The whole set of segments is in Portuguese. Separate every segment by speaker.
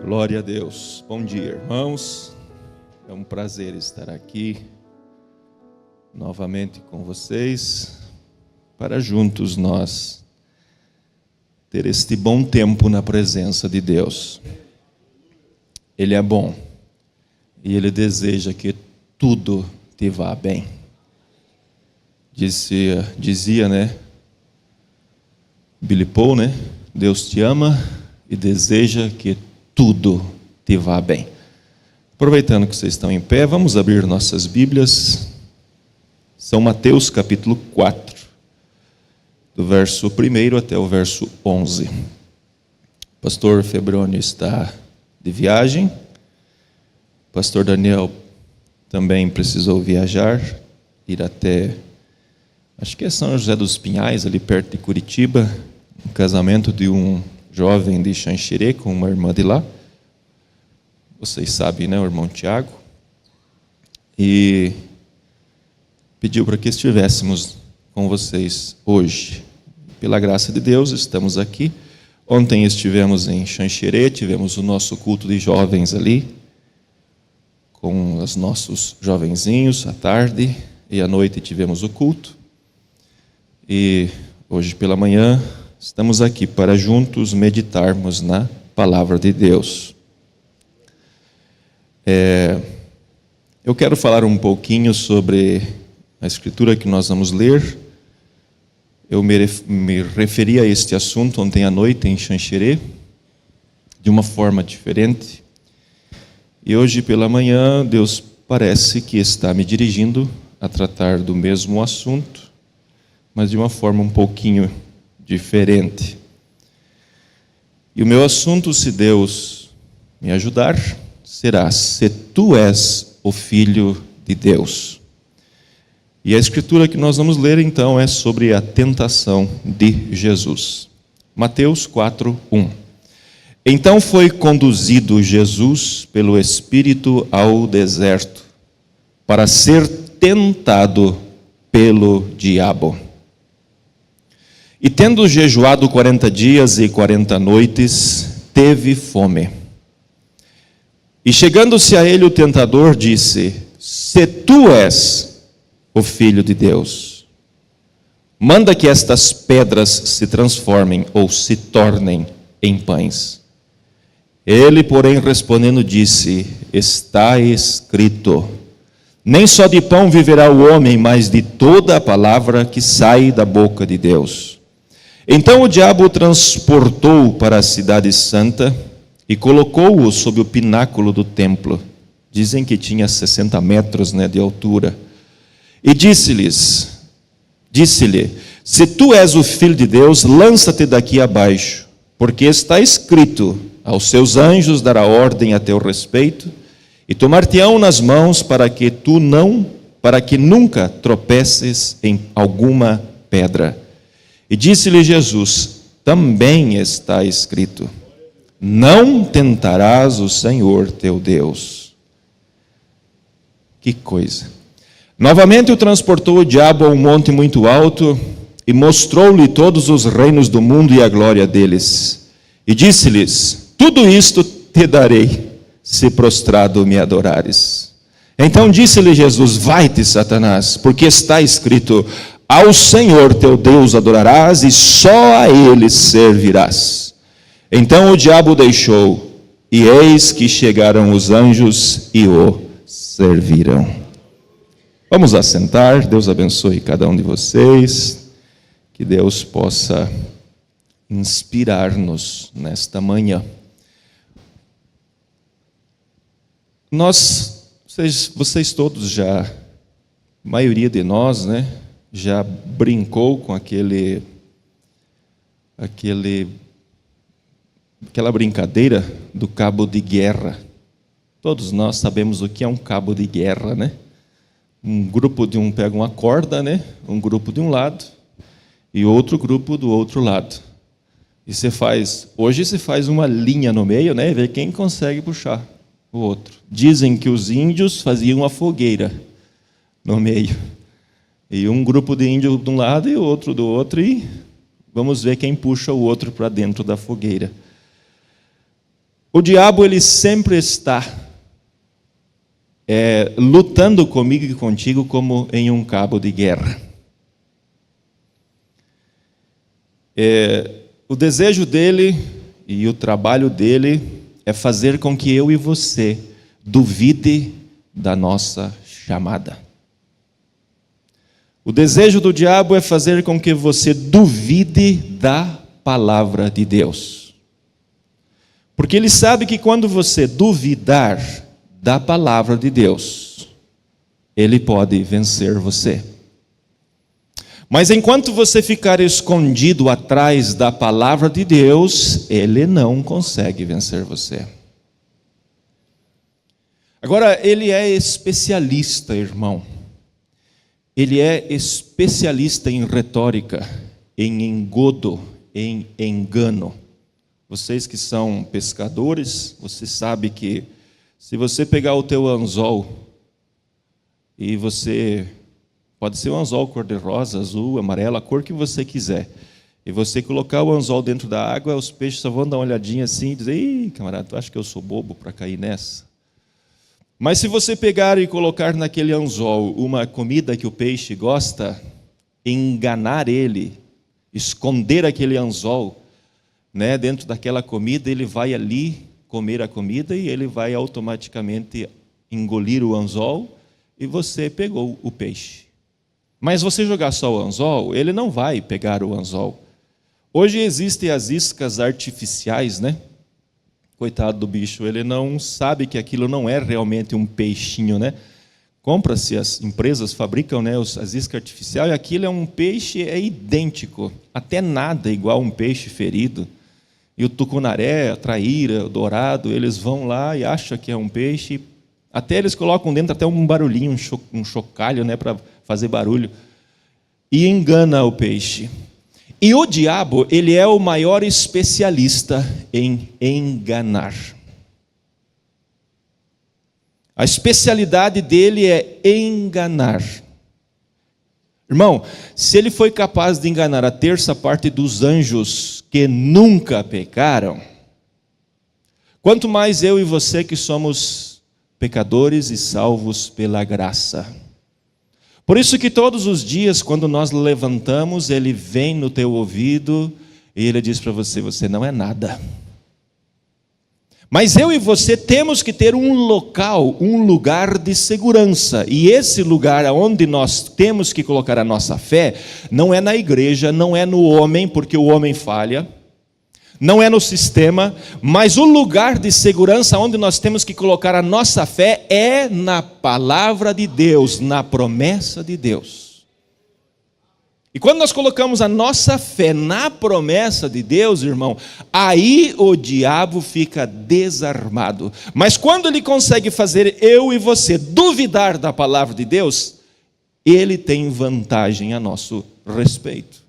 Speaker 1: Glória a Deus. Bom dia, irmãos. É um prazer estar aqui novamente com vocês, para juntos nós ter este bom tempo na presença de Deus. Ele é bom e Ele deseja que tudo te vá bem. Dizia, né, Billy Paul, né? Deus te ama e deseja que tudo te vá bem. Aproveitando que vocês estão em pé, vamos abrir nossas Bíblias. São Mateus capítulo 4, do verso 1 até o verso 11. O pastor Febrônio está de viagem. O pastor Daniel também precisou viajar, ir até, acho que é São José dos Pinhais, ali perto de Curitiba, um casamento de um jovem de Xanxerê com uma irmã de lá. Vocês sabem, né, o irmão Tiago. E pediu para que estivéssemos com vocês hoje. Pela graça de Deus, estamos aqui. Ontem estivemos em Xanxerê, tivemos o nosso culto de jovens ali, com os nossos jovenzinhos à tarde, e à noite tivemos o culto. E hoje pela manhã estamos aqui para juntos meditarmos na palavra de Deus. Eu quero falar um pouquinho sobre a escritura que nós vamos ler. Eu me referi a este assunto ontem à noite em Xanxerê, de uma forma diferente. E hoje pela manhã, Deus parece que está me dirigindo a tratar do mesmo assunto, mas de uma forma um pouquinho diferente. E o meu assunto, se Deus me ajudar, será: se tu és o Filho de Deus. E a escritura que nós vamos ler então é sobre a tentação de Jesus. Mateus 4, 1. Então foi conduzido Jesus pelo Espírito ao deserto, para ser tentado pelo diabo. E tendo jejuado 40 dias e 40 noites, teve fome. E chegando-se a ele o tentador, disse: se tu és o Filho de Deus, manda que estas pedras se transformem ou se tornem em pães. Ele, porém, respondendo, disse: está escrito, nem só de pão viverá o homem, mas de toda a palavra que sai da boca de Deus. Então o diabo o transportou para a cidade santa e colocou-o sob o pináculo do templo. Dizem que tinha 60 metros, né, de altura. E disse-lhe: se tu és o Filho de Deus, lança-te daqui abaixo, porque está escrito: aos seus anjos dará ordem a teu respeito, e tomar-te-ão nas mãos para que nunca tropeces em alguma pedra. E disse-lhe Jesus: também está escrito: não tentarás o Senhor teu Deus. Que coisa! Novamente o transportou o diabo a um monte muito alto e mostrou-lhe todos os reinos do mundo e a glória deles. E disse-lhes: tudo isto te darei, se prostrado me adorares. Então disse-lhe Jesus: vai-te, Satanás, porque está escrito: ao Senhor teu Deus adorarás e só a Ele servirás. Então o diabo o deixou, e eis que chegaram os anjos e o serviram. Vamos assentar. Deus abençoe cada um de vocês. Que Deus possa inspirar-nos nesta manhã. Vocês todos já, a maioria de nós, né, já brincou com aquela brincadeira do cabo de guerra. Todos nós sabemos o que é um cabo de guerra, né? Um grupo de um pega uma corda, né? Um grupo de um lado e outro grupo do outro lado. E hoje se faz uma linha no meio, né? E vê quem consegue puxar o outro. Dizem que os índios faziam uma fogueira no meio. E um grupo de índio de um lado e outro do outro, e vamos ver quem puxa o outro para dentro da fogueira. O diabo, ele sempre está lutando comigo e contigo como em um cabo de guerra. O desejo dele e o trabalho dele é fazer com que eu e você duvide da nossa chamada. O desejo do diabo é fazer com que você duvide da palavra de Deus. Porque ele sabe que quando você duvidar da palavra de Deus, ele pode vencer você. Mas enquanto você ficar escondido atrás da palavra de Deus, ele não consegue vencer você. Agora, ele é especialista, irmão. Ele é especialista em retórica, em engodo, em engano. Vocês que são pescadores, você sabe que se você pegar o teu anzol e você pode ser um anzol cor-de-rosa, azul, amarelo, a cor que você quiser, e você colocar o anzol dentro da água, os peixes só vão dar uma olhadinha assim e dizer: "Ih, camarada, tu acha que eu sou bobo para cair nessa?" Mas se você pegar e colocar naquele anzol uma comida que o peixe gosta, enganar ele, esconder aquele anzol, dentro daquela comida, ele vai ali comer a comida e ele vai automaticamente engolir o anzol e você pegou o peixe. Mas você jogar só o anzol, ele não vai pegar o anzol. Hoje existem as iscas artificiais, Coitado do bicho, ele não sabe que aquilo não é realmente um peixinho, Compra-se, as empresas fabricam, as iscas artificiais, e aquilo é um peixe, é idêntico, até nada igual um peixe ferido. E o tucunaré, a traíra, o dourado, eles vão lá e acham que é um peixe, até eles colocam dentro até um barulhinho, um chocalho, para fazer barulho, e engana o peixe. E o diabo, ele é o maior especialista em enganar. A especialidade dele é enganar. Irmão, se ele foi capaz de enganar a terça parte dos anjos que nunca pecaram, quanto mais eu e você que somos pecadores e salvos pela graça. Por isso que todos os dias, quando nós levantamos, ele vem no teu ouvido e ele diz para você: você não é nada. Mas eu e você temos que ter um local, um lugar de segurança. E esse lugar onde nós temos que colocar a nossa fé, não é na igreja, não é no homem, porque o homem falha, não é no sistema, mas o lugar de segurança onde nós temos que colocar a nossa fé é na palavra de Deus, na promessa de Deus. E quando nós colocamos a nossa fé na promessa de Deus, irmão, aí o diabo fica desarmado. Mas quando ele consegue fazer eu e você duvidar da palavra de Deus, ele tem vantagem a nosso respeito.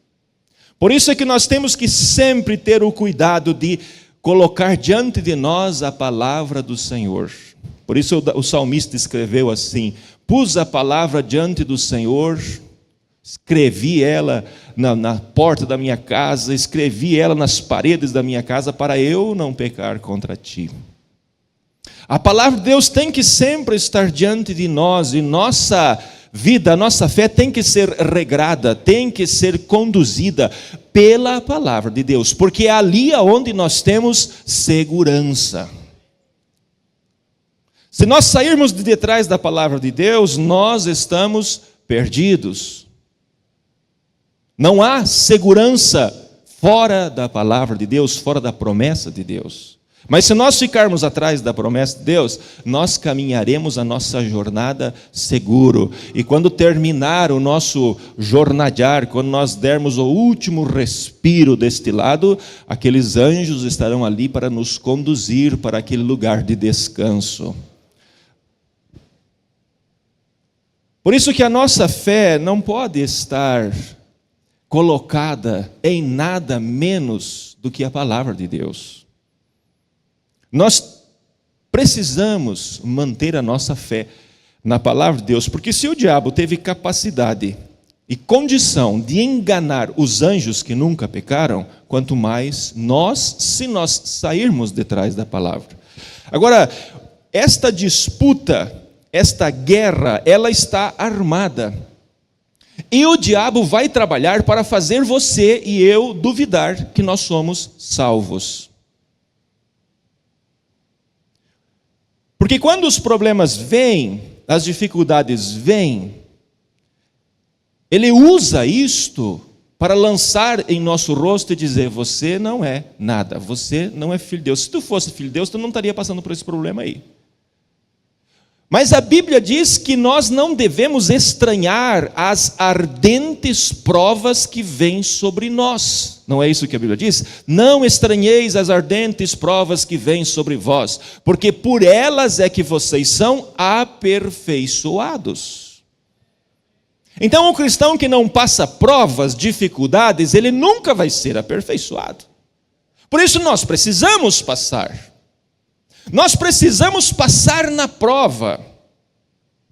Speaker 1: Por isso é que nós temos que sempre ter o cuidado de colocar diante de nós a palavra do Senhor. Por isso o salmista escreveu assim: pus a palavra diante do Senhor, escrevi ela na porta da minha casa, escrevi ela nas paredes da minha casa, para eu não pecar contra ti. A palavra de Deus tem que sempre estar diante de nós, e nossa vida, a nossa fé tem que ser regrada, tem que ser conduzida pela palavra de Deus, porque é ali onde nós temos segurança. Se nós sairmos de detrás da palavra de Deus, nós estamos perdidos. Não há segurança fora da palavra de Deus, fora da promessa de Deus. Mas se nós ficarmos atrás da promessa de Deus, nós caminharemos a nossa jornada seguro. E quando terminar o nosso jornadear, quando nós dermos o último respiro deste lado, aqueles anjos estarão ali para nos conduzir para aquele lugar de descanso. Por isso que a nossa fé não pode estar colocada em nada menos do que a palavra de Deus. Nós precisamos manter a nossa fé na palavra de Deus, porque se o diabo teve capacidade e condição de enganar os anjos que nunca pecaram, quanto mais nós, se nós sairmos de trás da palavra. Agora, esta disputa, esta guerra, ela está armada. E o diabo vai trabalhar para fazer você e eu duvidar que nós somos salvos. Porque quando os problemas vêm, as dificuldades vêm, ele usa isto para lançar em nosso rosto e dizer: você não é nada, você não é filho de Deus. Se tu fosse filho de Deus, tu não estaria passando por esse problema aí. Mas a Bíblia diz que nós não devemos estranhar as ardentes provas que vêm sobre nós. Não é isso que a Bíblia diz? Não estranheis as ardentes provas que vêm sobre vós, porque por elas é que vocês são aperfeiçoados. Então, o cristão que não passa provas, dificuldades, ele nunca vai ser aperfeiçoado. Por isso nós precisamos passar. Nós precisamos passar na prova.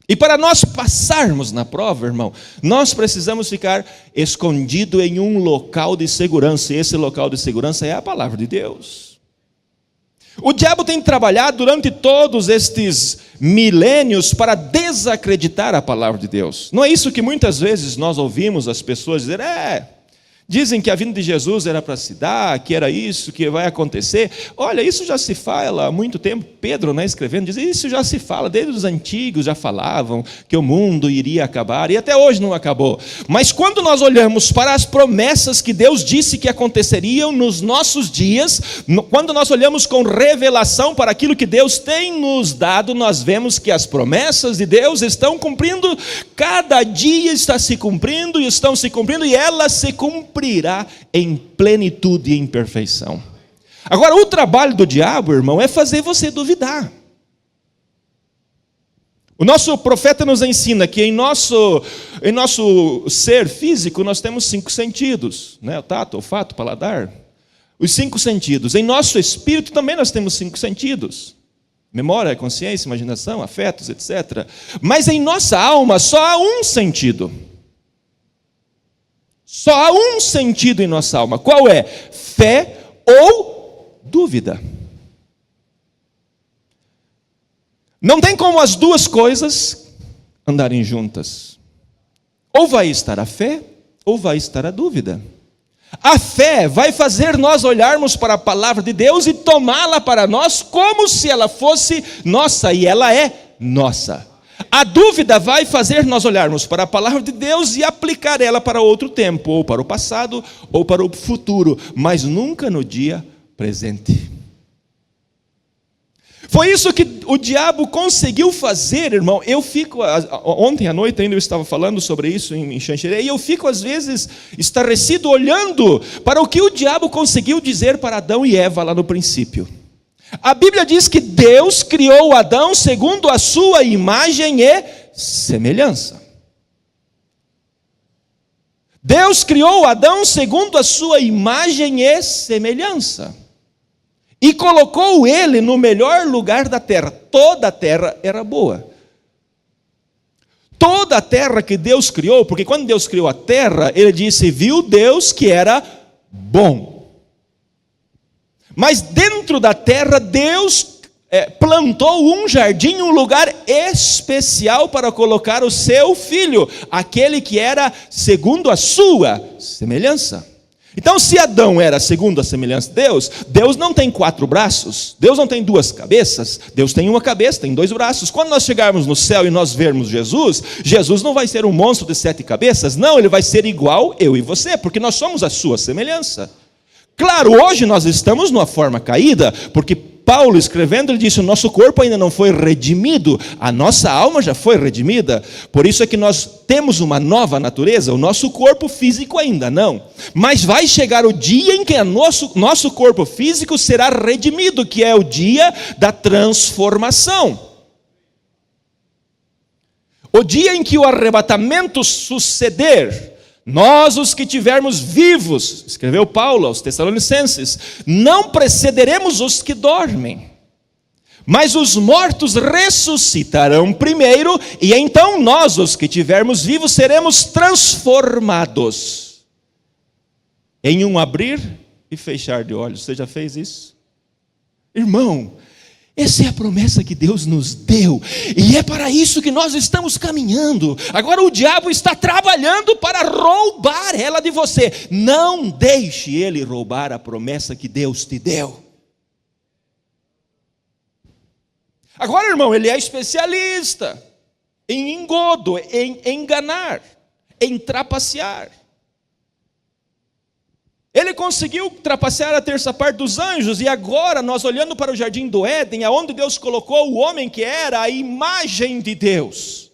Speaker 1: E para nós passarmos na prova, irmão, nós precisamos ficar escondido em um local de segurança. E esse local de segurança é a palavra de Deus. O diabo tem trabalhado durante todos estes milênios para desacreditar a palavra de Deus. Não é isso que muitas vezes nós ouvimos as pessoas dizer: dizem que a vinda de Jesus era para se dar, que era isso que vai acontecer. Olha, isso já se fala há muito tempo. Pedro, escrevendo, diz: isso já se fala, desde os antigos já falavam que o mundo iria acabar, e até hoje não acabou. Mas quando nós olhamos para as promessas que Deus disse que aconteceriam nos nossos dias, quando nós olhamos com revelação para aquilo que Deus tem nos dado, nós vemos que as promessas de Deus estão cumprindo, cada dia está se cumprindo, e estão se cumprindo, e elas se cumprirá em plenitude e em perfeição. Agora, o trabalho do diabo, irmão, é fazer você duvidar. O nosso profeta nos ensina que em nosso ser físico nós temos 5 sentidos, o tato, o olfato, o paladar, os 5 sentidos. Em nosso espírito também nós temos 5 sentidos: memória, consciência, imaginação, afetos, etc. Mas em nossa alma só há um sentido. Só há um sentido em nossa alma. Qual é? Fé ou dúvida. Não tem como as duas coisas andarem juntas. Ou vai estar a fé, ou vai estar a dúvida. A fé vai fazer nós olharmos para a palavra de Deus e tomá-la para nós como se ela fosse nossa, e ela é nossa. A dúvida vai fazer nós olharmos para a palavra de Deus e aplicar ela para outro tempo, ou para o passado, ou para o futuro, mas nunca no dia presente. Foi isso que o diabo conseguiu fazer, irmão. Ontem à noite ainda eu estava falando sobre isso em Xanxerê, e eu fico às vezes estarrecido olhando para o que o diabo conseguiu dizer para Adão e Eva lá no princípio. A Bíblia diz que Deus criou Adão segundo a sua imagem e semelhança. Deus criou Adão segundo a sua imagem e semelhança. E colocou ele no melhor lugar da terra. Toda a terra era boa. Toda a terra que Deus criou, porque quando Deus criou a terra, ele disse: viu Deus que era bom. Mas dentro da terra, Deus plantou um jardim, um lugar especial para colocar o seu filho, aquele que era segundo a sua semelhança. Então, se Adão era segundo a semelhança de Deus, Deus não tem 4 braços, Deus não tem 2 cabeças, Deus tem uma cabeça, tem 2 braços. Quando nós chegarmos no céu e nós vermos Jesus, Jesus não vai ser um monstro de 7 cabeças, não, ele vai ser igual eu e você, porque nós somos a sua semelhança. Claro, hoje nós estamos numa forma caída, porque Paulo escrevendo, ele disse: o nosso corpo ainda não foi redimido, a nossa alma já foi redimida. Por isso é que nós temos uma nova natureza, o nosso corpo físico ainda não. Mas vai chegar o dia em que nosso corpo físico será redimido, que é o dia da transformação. O dia em que o arrebatamento suceder, nós, os que tivermos vivos, escreveu Paulo aos Tessalonicenses, não precederemos os que dormem, mas os mortos ressuscitarão primeiro, e então nós, os que tivermos vivos, seremos transformados em um abrir e fechar de olhos. Você já fez isso? Irmão, Essa é a promessa que Deus nos deu, e é para isso que nós estamos caminhando. Agora o diabo está trabalhando para roubar ela de você. Não deixe ele roubar a promessa que Deus te deu. Agora, irmão, ele é especialista em engodo, em enganar, em trapacear. Ele conseguiu trapacear a terça parte dos anjos, e agora nós olhando para o jardim do Éden, aonde Deus colocou o homem que era a imagem de Deus.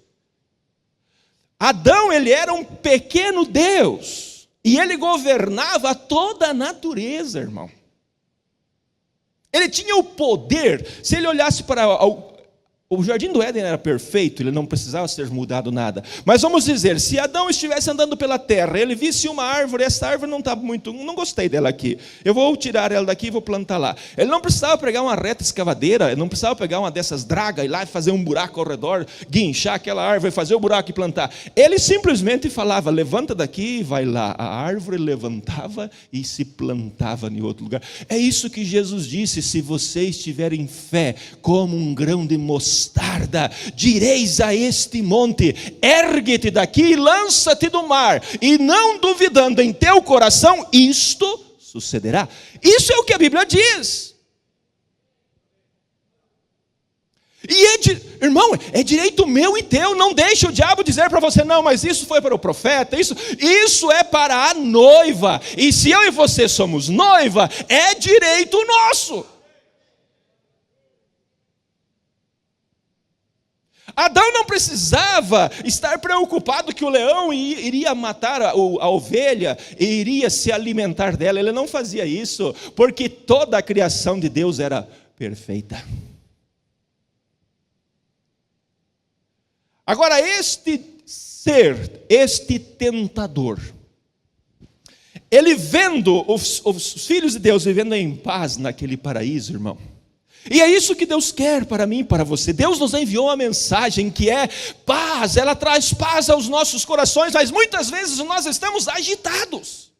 Speaker 1: Adão, ele era um pequeno Deus, e ele governava toda a natureza, irmão. Ele tinha o poder, se ele olhasse para o jardim do Éden era perfeito, ele não precisava ser mudado nada. Mas vamos dizer, se Adão estivesse andando pela terra, ele visse uma árvore, essa árvore não está muito, não gostei dela aqui, eu vou tirar ela daqui e vou plantar lá. Ele não precisava pegar uma reta escavadeira, ele não precisava pegar uma dessas dragas e lá fazer um buraco ao redor, guinchar aquela árvore, fazer o buraco e plantar. Ele simplesmente falava, levanta daqui e vai lá. A árvore levantava e se plantava em outro lugar. É isso que Jesus disse: se vocês tiverem fé como um grão de mostarda, direis a este monte, ergue-te daqui e lança-te do mar, e não duvidando em teu coração, isto sucederá. Isso é o que a Bíblia diz. E irmão, é direito meu e teu. Não deixe o diabo dizer para você, não, mas isso foi para o profeta, isso é para a noiva, e se eu e você somos noiva, é direito nosso. Adão não precisava estar preocupado que o leão iria matar a ovelha e iria se alimentar dela. Ele não fazia isso, porque toda a criação de Deus era perfeita. Agora, este ser, este tentador, ele vendo os filhos de Deus vivendo em paz naquele paraíso, irmão, e é isso que Deus quer para mim e para você. Deus nos enviou uma mensagem que é paz, ela traz paz aos nossos corações, mas muitas vezes nós estamos agitados,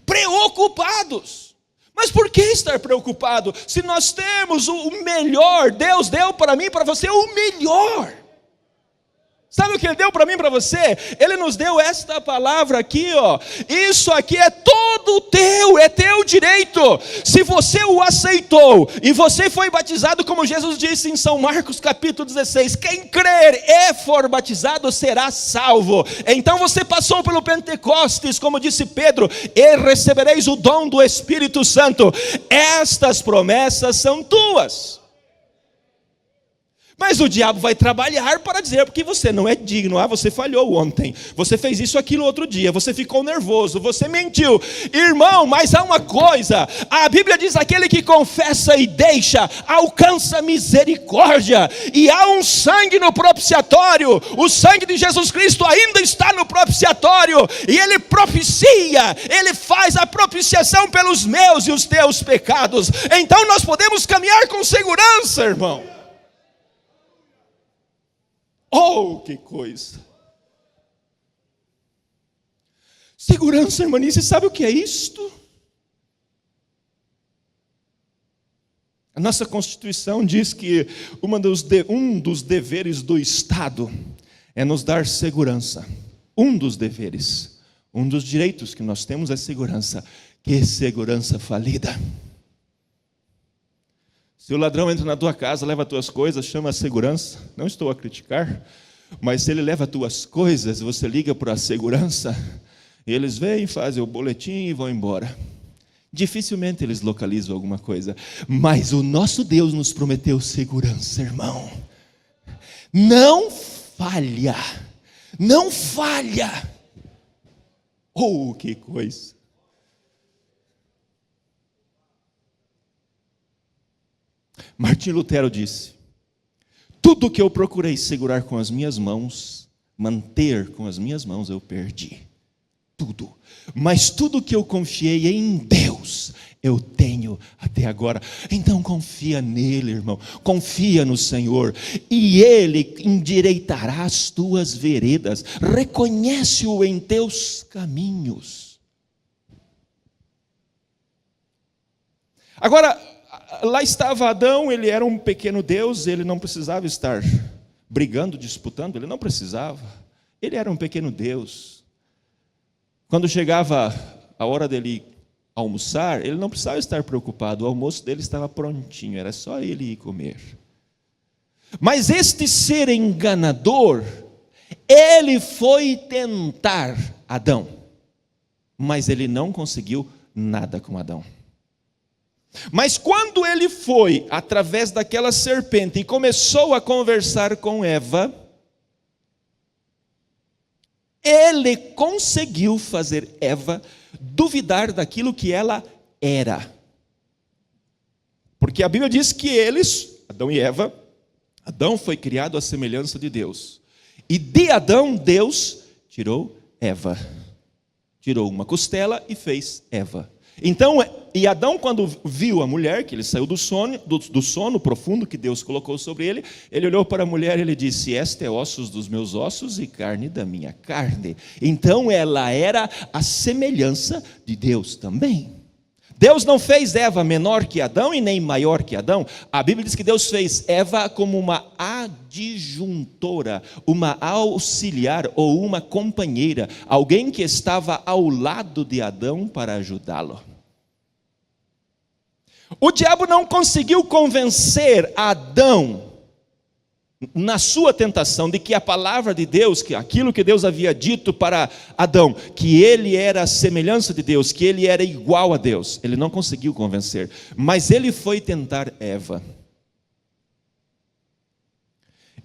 Speaker 1: preocupados. Mas por que estar preocupado? Se nós temos o melhor, Deus deu para mim e para você o melhor. Sabe o que Ele deu para mim e para você? Ele nos deu esta palavra aqui, ó. Isso aqui é todo teu, é teu direito. Se você o aceitou e você foi batizado, como Jesus disse em São Marcos capítulo 16, quem crer e for batizado será salvo. Então você passou pelo Pentecostes, como disse Pedro, e recebereis o dom do Espírito Santo. Estas promessas são tuas. Mas o diabo vai trabalhar para dizer porque você não é digno. Você falhou ontem, você fez isso, aquilo outro dia, você ficou nervoso, você mentiu. Irmão, mas há uma coisa, a Bíblia diz, aquele que confessa e deixa, alcança misericórdia. E há um sangue no propiciatório, o sangue de Jesus Cristo ainda está no propiciatório, e Ele propicia, Ele faz a propiciação pelos meus e os teus pecados. Então nós podemos caminhar com segurança, irmão. Oh, que coisa! Segurança, irmãnice, sabe o que é isto? A nossa Constituição diz que um dos deveres do Estado é nos dar segurança. Um dos deveres, um dos direitos que nós temos é segurança. Que segurança falida! Se o ladrão entra na tua casa, leva as tuas coisas, chama a segurança. Não estou a criticar, mas se ele leva as tuas coisas, você liga para a segurança, e eles vêm, fazem o boletim e vão embora. Dificilmente eles localizam alguma coisa. Mas o nosso Deus nos prometeu segurança, irmão. Não falha. Não falha. Oh, que coisa! Martim Lutero disse: tudo que eu procurei segurar com as minhas mãos, manter com as minhas mãos, eu perdi. Tudo. Mas tudo que eu confiei em Deus, eu tenho até agora. Então confia nele, irmão. Confia no Senhor, e Ele endireitará as tuas veredas. Reconhece-o em teus caminhos. Agora, lá estava Adão, ele era um pequeno Deus, ele não precisava estar brigando, disputando, ele não precisava. Ele era um pequeno Deus. Quando chegava a hora dele almoçar, ele não precisava estar preocupado, o almoço dele estava prontinho, era só ele ir comer. Mas este ser enganador, ele foi tentar Adão, mas ele não conseguiu nada com Adão. Mas quando ele foi através daquela serpente e começou a conversar com Eva, ele conseguiu fazer Eva duvidar daquilo que ela era. Porque a Bíblia diz que eles, Adão e Eva, Adão foi criado à semelhança de Deus. E de Adão, Deus tirou Eva. Tirou uma costela e fez Eva. Então, e Adão, quando viu a mulher, que ele saiu do sono profundo que Deus colocou sobre ele, ele olhou para a mulher e ele disse: esta é ossos dos meus ossos e carne da minha carne. Então ela era a semelhança de Deus também. Deus não fez Eva menor que Adão e nem maior que Adão. A Bíblia diz que Deus fez Eva como uma adjuntora, uma auxiliar ou uma companheira, alguém que estava ao lado de Adão para ajudá-lo. O diabo não conseguiu convencer Adão, na sua tentação, de que a palavra de Deus, que aquilo que Deus havia dito para Adão, que ele era a semelhança de Deus, que ele era igual a Deus, ele não conseguiu convencer, mas ele foi tentar Eva.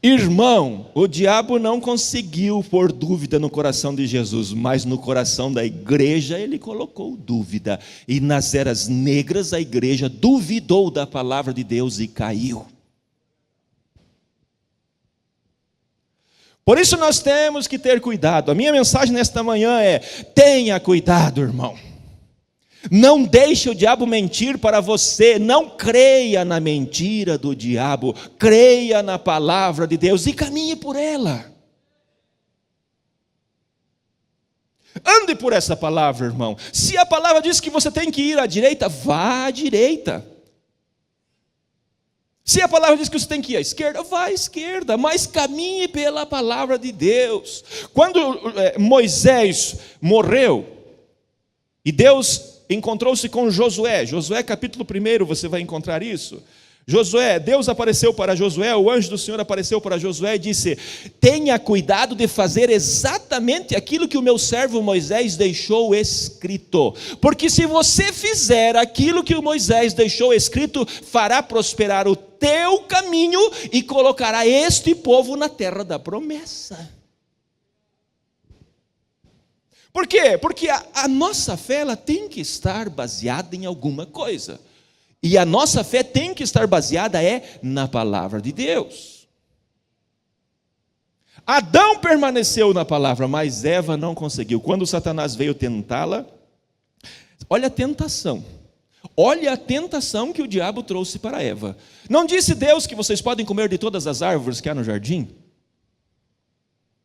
Speaker 1: Irmão, o diabo não conseguiu pôr dúvida no coração de Jesus, mas no coração da igreja ele colocou dúvida. E nas eras negras a igreja duvidou da palavra de Deus e caiu. Por isso nós temos que ter cuidado. A minha mensagem nesta manhã é: tenha cuidado, irmão. Não deixe o diabo mentir para você, não creia na mentira do diabo, creia na palavra de Deus e caminhe por ela. Ande por essa palavra, irmão. Se a palavra diz que você tem que ir à direita, vá à direita. Se a palavra diz que você tem que ir à esquerda, vá à esquerda, mas caminhe pela palavra de Deus. Quando Moisés morreu, e Deus encontrou-se com Josué, Josué capítulo 1, você vai encontrar isso. Deus apareceu para Josué, o anjo do Senhor apareceu para Josué e disse: tenha cuidado de fazer exatamente aquilo que o meu servo Moisés deixou escrito, porque se você fizer aquilo que o Moisés deixou escrito, fará prosperar o teu caminho e colocará este povo na terra da promessa. Por quê? Porque a nossa fé ela tem que estar baseada em alguma coisa. E a nossa fé tem que estar baseada na palavra de Deus. Adão permaneceu na palavra, mas Eva não conseguiu. Quando Satanás veio tentá-la, olha a tentação. Olha a tentação que o diabo trouxe para Eva. Não disse Deus que vocês podem comer de todas as árvores que há no jardim?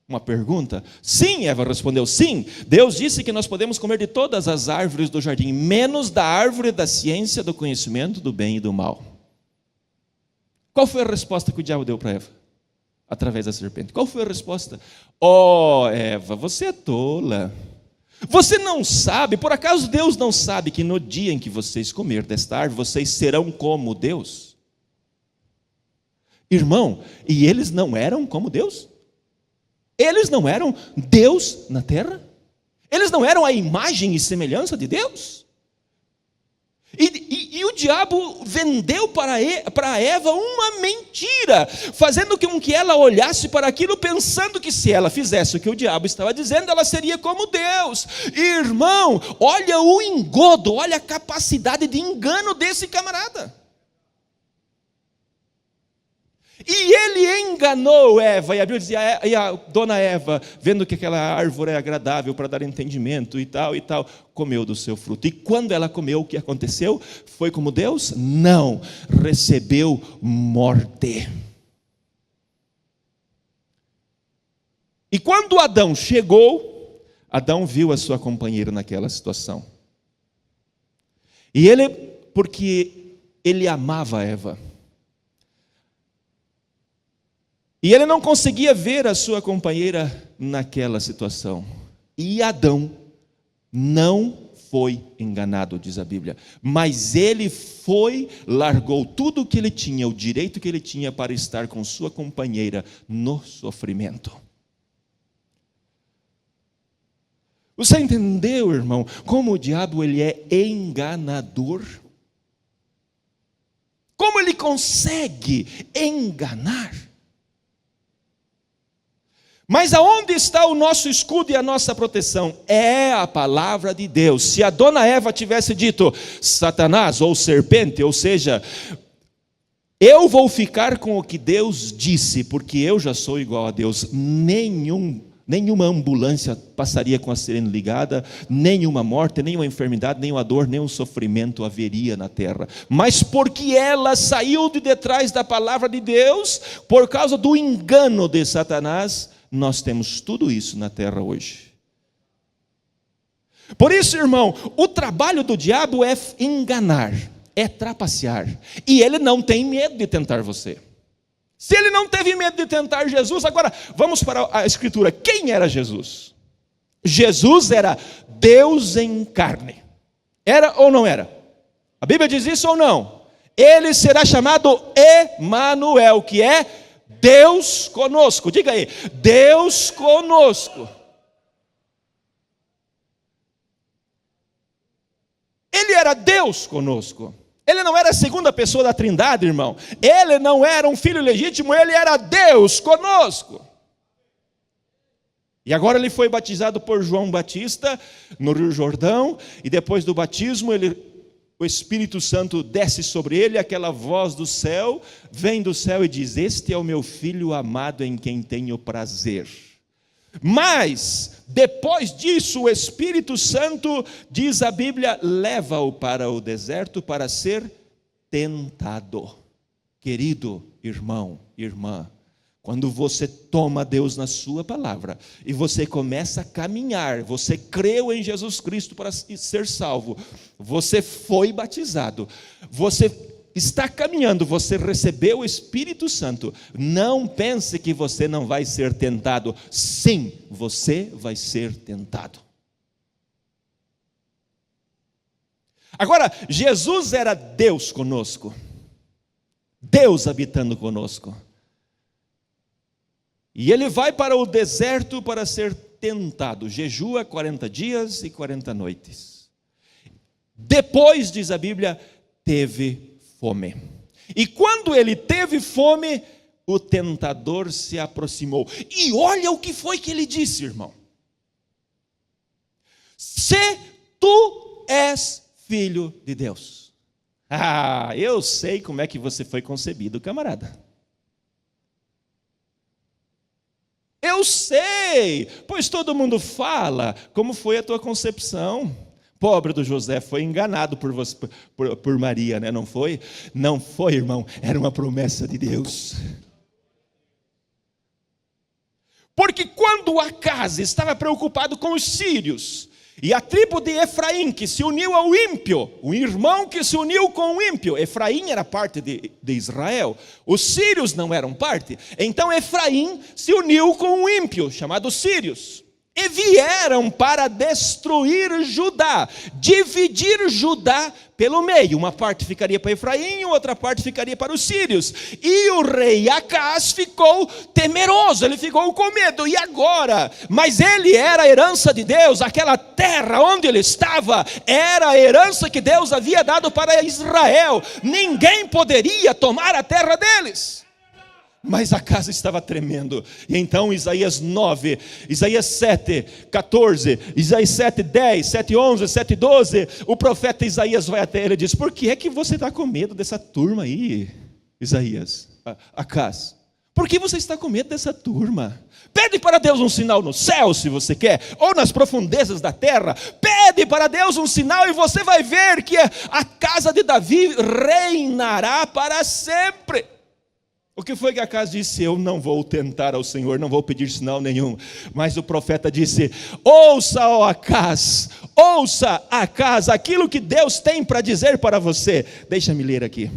Speaker 1: Uma pergunta? Sim, Eva respondeu, sim. Deus disse que nós podemos comer de todas as árvores do jardim, menos da árvore da ciência do conhecimento do bem e do mal. Qual foi a resposta que o diabo deu para Eva? Através da serpente. Qual foi a resposta? Eva, você é tola. Você não sabe, por acaso Deus não sabe que no dia em que vocês comer desta árvore, vocês serão como Deus? Irmão, e eles não eram como Deus? Eles não eram Deus na terra? Eles não eram a imagem e semelhança de Deus? E o diabo vendeu para Eva uma mentira, fazendo com que ela olhasse para aquilo, pensando que se ela fizesse o que o diabo estava dizendo, ela seria como Deus. Irmão, olha o engodo, olha a capacidade de engano desse camarada. E ele enganou Eva, e a Bíblia dizia, e a dona Eva, vendo que aquela árvore é agradável para dar entendimento e tal, comeu do seu fruto. E quando ela comeu, o que aconteceu? Foi como Deus? Não, recebeu morte. E quando Adão chegou, Adão viu a sua companheira naquela situação. E ele, porque ele amava Eva. E ele não conseguia ver a sua companheira naquela situação. E Adão não foi enganado, diz a Bíblia. Mas ele largou tudo o que ele tinha, o direito que ele tinha para estar com sua companheira no sofrimento. Você entendeu, irmão, como o diabo ele é enganador? Como ele consegue enganar? Mas aonde está o nosso escudo e a nossa proteção? É a palavra de Deus. Se a dona Eva tivesse dito, Satanás ou serpente, ou seja, eu vou ficar com o que Deus disse, porque eu já sou igual a Deus, nenhuma ambulância passaria com a sirene ligada, nenhuma morte, nenhuma enfermidade, nenhuma dor, nenhum sofrimento haveria na terra. Mas porque ela saiu de detrás da palavra de Deus, por causa do engano de Satanás, nós temos tudo isso na terra hoje. Por isso, irmão, o trabalho do diabo é enganar, é trapacear. E ele não tem medo de tentar você. Se ele não teve medo de tentar Jesus, agora vamos para a Escritura. Quem era Jesus? Jesus era Deus em carne. Era ou não era? A Bíblia diz isso ou não? Ele será chamado Emanuel, que é Deus conosco. Diga aí, Deus conosco. Ele era Deus conosco. Ele não era a segunda pessoa da Trindade, irmão. Ele não era um filho legítimo, ele era Deus conosco. E agora ele foi batizado por João Batista no Rio Jordão, e depois do batismo o Espírito Santo desce sobre ele, aquela voz do céu, vem do céu e diz, este é o meu filho amado em quem tenho prazer. Mas, depois disso, o Espírito Santo, diz a Bíblia, leva-o para o deserto para ser tentado. Querido irmão, irmã, quando você toma Deus na sua palavra e você começa a caminhar, você creu em Jesus Cristo para ser salvo, você foi batizado, você está caminhando, você recebeu o Espírito Santo, não pense que você não vai ser tentado. Sim, você vai ser tentado. Agora, Jesus era Deus conosco, Deus habitando conosco. E ele vai para o deserto para ser tentado, jejua 40 dias e 40 noites. Depois, diz a Bíblia, teve fome. E quando ele teve fome, o tentador se aproximou. E olha o que foi que ele disse, irmão. Se tu és filho de Deus. Ah, eu sei como é que você foi concebido, camarada. Eu sei, pois todo mundo fala como foi a tua concepção. Pobre do José, foi enganado por Maria, né? Não foi? Não foi, irmão, era uma promessa de Deus. Porque quando Acaz estava preocupado com os sírios, e a tribo de Efraim que se uniu ao ímpio, o irmão que se uniu com o ímpio, Efraim era parte de Israel, os sírios não eram parte, então Efraim se uniu com o ímpio, chamado sírios, e vieram para destruir Judá, dividir Judá pelo meio, uma parte ficaria para Efraim, outra parte ficaria para os sírios, e o rei Acaz ficou temeroso, ele ficou com medo, e agora? Mas ele era a herança de Deus, aquela terra onde ele estava, era a herança que Deus havia dado para Israel, ninguém poderia tomar a terra deles. Mas a casa estava tremendo. E então Isaías 9, Isaías 7, 14, Isaías 7, 10, 7, 11, 7, 12, o profeta Isaías vai até ele e diz, por que é que você está com medo dessa turma aí, Isaías, Acaz? Por que você está com medo dessa turma? Pede para Deus um sinal no céu, se você quer, ou nas profundezas da terra. Pede para Deus um sinal e você vai ver que a casa de Davi reinará para sempre. O que foi que Acas disse? Eu não vou tentar ao Senhor, não vou pedir sinal nenhum. Mas o profeta disse: ouça, ó Acas, aquilo que Deus tem para dizer para você. Deixa-me ler aqui.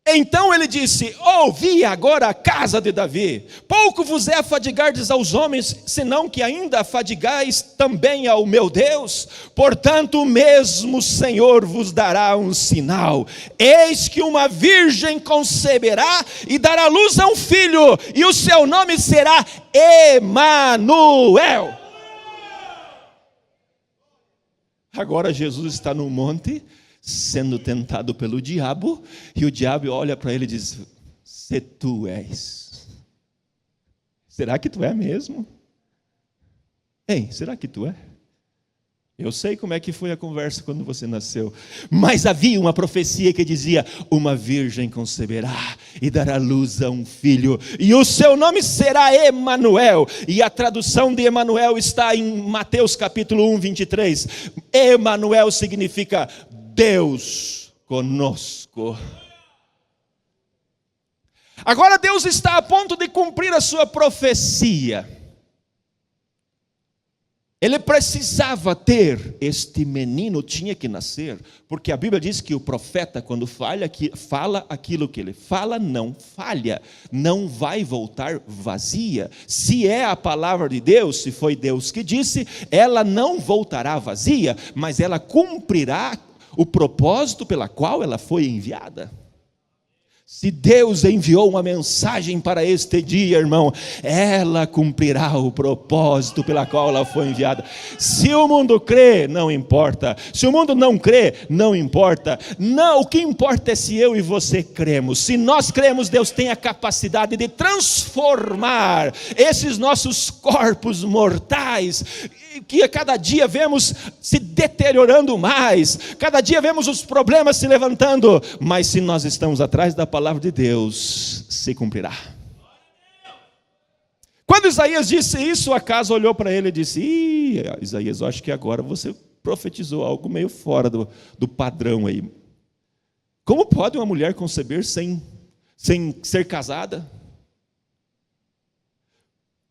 Speaker 1: Então ele disse: ouvi agora a casa de Davi, pouco vos é afadigardes aos homens, senão que ainda afadigais também ao meu Deus. Portanto o mesmo Senhor vos dará um sinal: eis que uma virgem conceberá e dará luz a um filho, e o seu nome será Emanuel. Agora Jesus está no monte, sendo tentado pelo diabo, e o diabo olha para ele e diz: se tu és, será que tu é mesmo? Ei, será que tu é? Eu sei como é que foi a conversa quando você nasceu, mas havia uma profecia que dizia: uma virgem conceberá e dará luz a um filho, e o seu nome será Emanuel. E a tradução de Emanuel está em Mateus capítulo 1, 23. Emanuel significa Deus conosco. Agora Deus está a ponto de cumprir a sua profecia. Ele precisava ter este menino, tinha que nascer, porque a Bíblia diz que o profeta, quando fala aquilo que ele fala, não falha, não vai voltar vazia. Se é a palavra de Deus, se foi Deus que disse, ela não voltará vazia, mas ela cumprirá o propósito pela qual ela foi enviada. Se Deus enviou uma mensagem para este dia, irmão, ela cumprirá o propósito pela qual ela foi enviada. Se o mundo crê, não importa. Se o mundo não crê, não importa. Não, o que importa é se eu e você cremos. Se nós cremos, Deus tem a capacidade de transformar esses nossos corpos mortais, que a cada dia vemos se deteriorando mais, cada dia vemos os problemas se levantando, mas se nós estamos atrás da palavra de Deus, se cumprirá. Quando Isaías disse isso, Acas olhou para ele e disse: Isaías, eu acho que agora você profetizou algo meio fora do padrão aí. Como pode uma mulher conceber sem ser casada?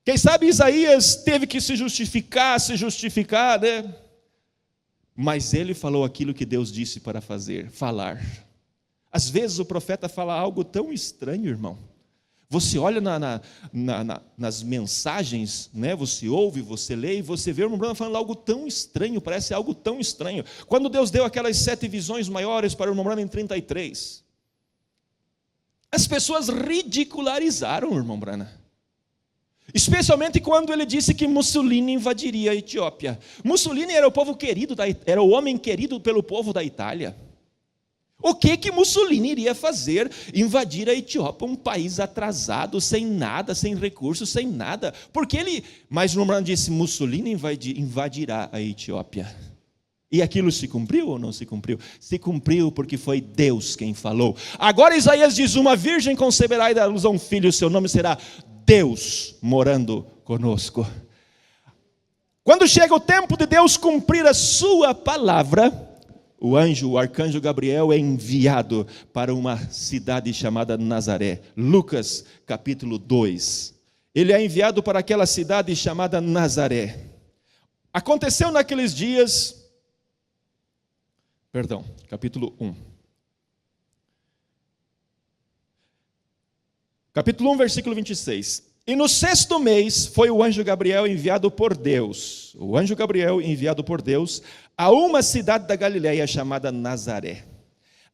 Speaker 1: Quem sabe Isaías teve que se justificar, né? Mas ele falou aquilo que Deus disse para falar. Às vezes o profeta fala algo tão estranho, irmão. Você olha nas mensagens, né? Você ouve, você lê, e você vê o irmão falando algo tão estranho, parece algo tão estranho. Quando Deus deu aquelas 7 visões maiores para o irmão Branham em 33, as pessoas ridicularizaram o irmão Branham. Especialmente quando ele disse que Mussolini invadiria a Etiópia. Mussolini era o povo querido, era o homem querido pelo povo da Itália. O que Mussolini iria fazer? Invadir a Etiópia, um país atrasado, sem nada, sem recursos, sem nada. Mas Romano disse: Mussolini invadirá a Etiópia. E aquilo se cumpriu ou não se cumpriu? Se cumpriu porque foi Deus quem falou. Agora Isaías diz: uma virgem conceberá e dará luz a um filho, o seu nome será Deus morando conosco. Quando chega o tempo de Deus cumprir a sua palavra, o arcanjo Gabriel é enviado para uma cidade chamada Nazaré. Lucas capítulo 2. Ele é enviado para aquela cidade chamada Nazaré. Aconteceu naqueles dias, capítulo 1. Capítulo 1, versículo 26. E no 6º mês foi o anjo Gabriel enviado por Deus. O anjo Gabriel enviado por Deus a uma cidade da Galileia chamada Nazaré.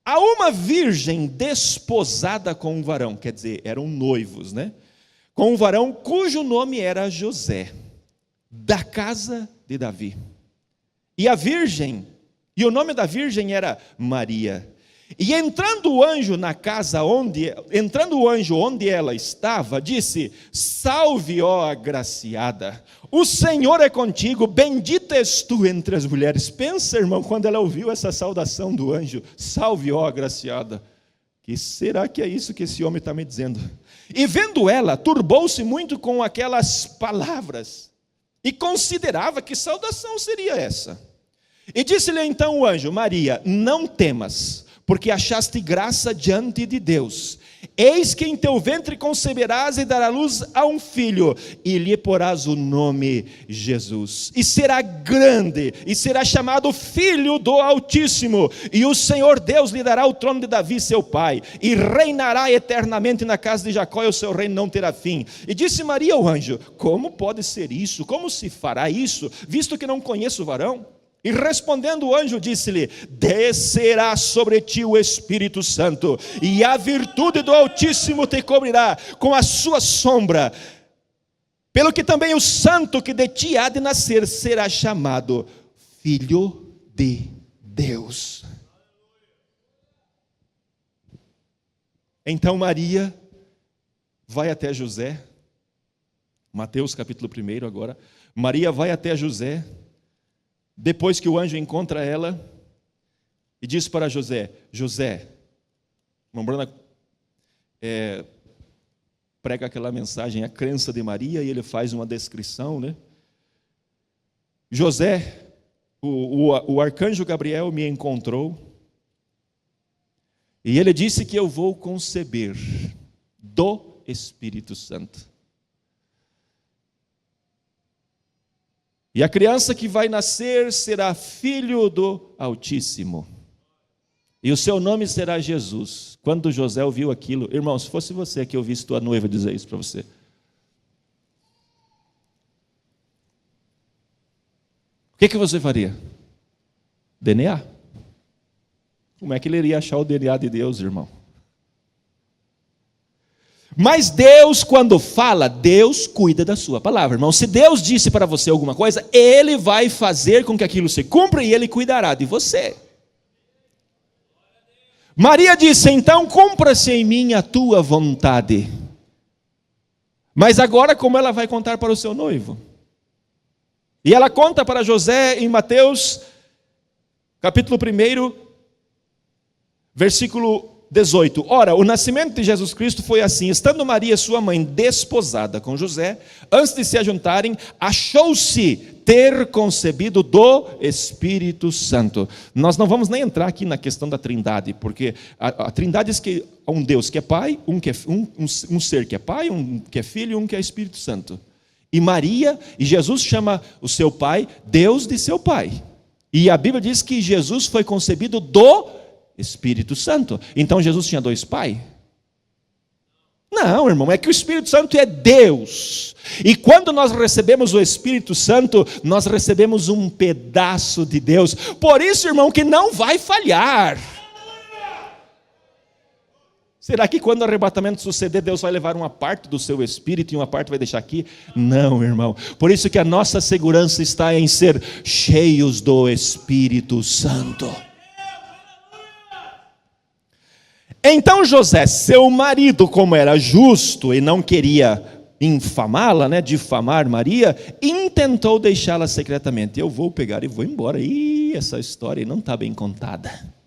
Speaker 1: A uma virgem desposada com um varão, quer dizer, eram noivos, né? Com um varão cujo nome era José, da casa de Davi. E o nome da virgem era Maria. E entrando o anjo onde ela estava, disse: salve, ó agraciada, o Senhor é contigo, bendita és tu entre as mulheres. Pensa, irmão, quando ela ouviu essa saudação do anjo: salve, ó agraciada, que será que é isso que esse homem está me dizendo? E vendo ela, turbou-se muito com aquelas palavras, e considerava que saudação seria essa. E disse-lhe então o anjo: Maria, não temas, porque achaste graça diante de Deus. Eis que em teu ventre conceberás e darás luz a um filho, e lhe porás o nome Jesus. E será grande, e será chamado Filho do Altíssimo, e o Senhor Deus lhe dará o trono de Davi seu pai, e reinará eternamente na casa de Jacó, e o seu reino não terá fim. E disse Maria ao anjo: como pode ser isso? Como se fará isso, visto que não conheço o varão? E respondendo o anjo, disse-lhe: descerá sobre ti o Espírito Santo, e a virtude do Altíssimo te cobrirá com a sua sombra. Pelo que também o santo que de ti há de nascer será chamado Filho de Deus. Então Maria vai até José, Mateus capítulo 1 agora. Maria vai até José, depois que o anjo encontra ela, e diz para José: José, lembrando, prega aquela mensagem, a crença de Maria, e ele faz uma descrição, né? José, o arcanjo Gabriel me encontrou, e ele disse que eu vou conceber do Espírito Santo. E a criança que vai nascer será filho do Altíssimo, e o seu nome será Jesus. Quando José ouviu aquilo, irmão, se fosse você que ouvisse tua noiva dizer isso para você, o que você faria? DNA. Como é que ele iria achar o DNA de Deus, irmão? Mas Deus, quando fala, Deus cuida da sua palavra, irmão. Se Deus disse para você alguma coisa, Ele vai fazer com que aquilo se cumpra, e Ele cuidará de você. Maria disse: então cumpra-se em mim a tua vontade. Mas agora, como ela vai contar para o seu noivo? E ela conta para José em Mateus capítulo 1, versículo 18. Ora, o nascimento de Jesus Cristo foi assim: estando Maria, sua mãe, desposada com José, antes de se ajuntarem, achou-se ter concebido do Espírito Santo. Nós não vamos nem entrar aqui na questão da Trindade, porque a Trindade diz que há um Deus que é Pai, um ser que é Pai, um que é Filho e um que é Espírito Santo. E Maria, e Jesus chama o seu Pai Deus de seu Pai. E a Bíblia diz que Jesus foi concebido do Espírito Santo. Então Jesus tinha dois pais? Não, irmão, é que o Espírito Santo é Deus. E quando nós recebemos o Espírito Santo, nós recebemos um pedaço de Deus. Por isso, irmão, que não vai falhar. Será que quando o arrebatamento suceder, Deus vai levar uma parte do seu Espírito e uma parte vai deixar aqui? Não, irmão. Por isso que a nossa segurança está em ser cheios do Espírito Santo. Então José, seu marido, como era justo e não queria infamá-la, difamar Maria, intentou deixá-la secretamente. Eu vou pegar e vou embora. Essa história não está bem contada.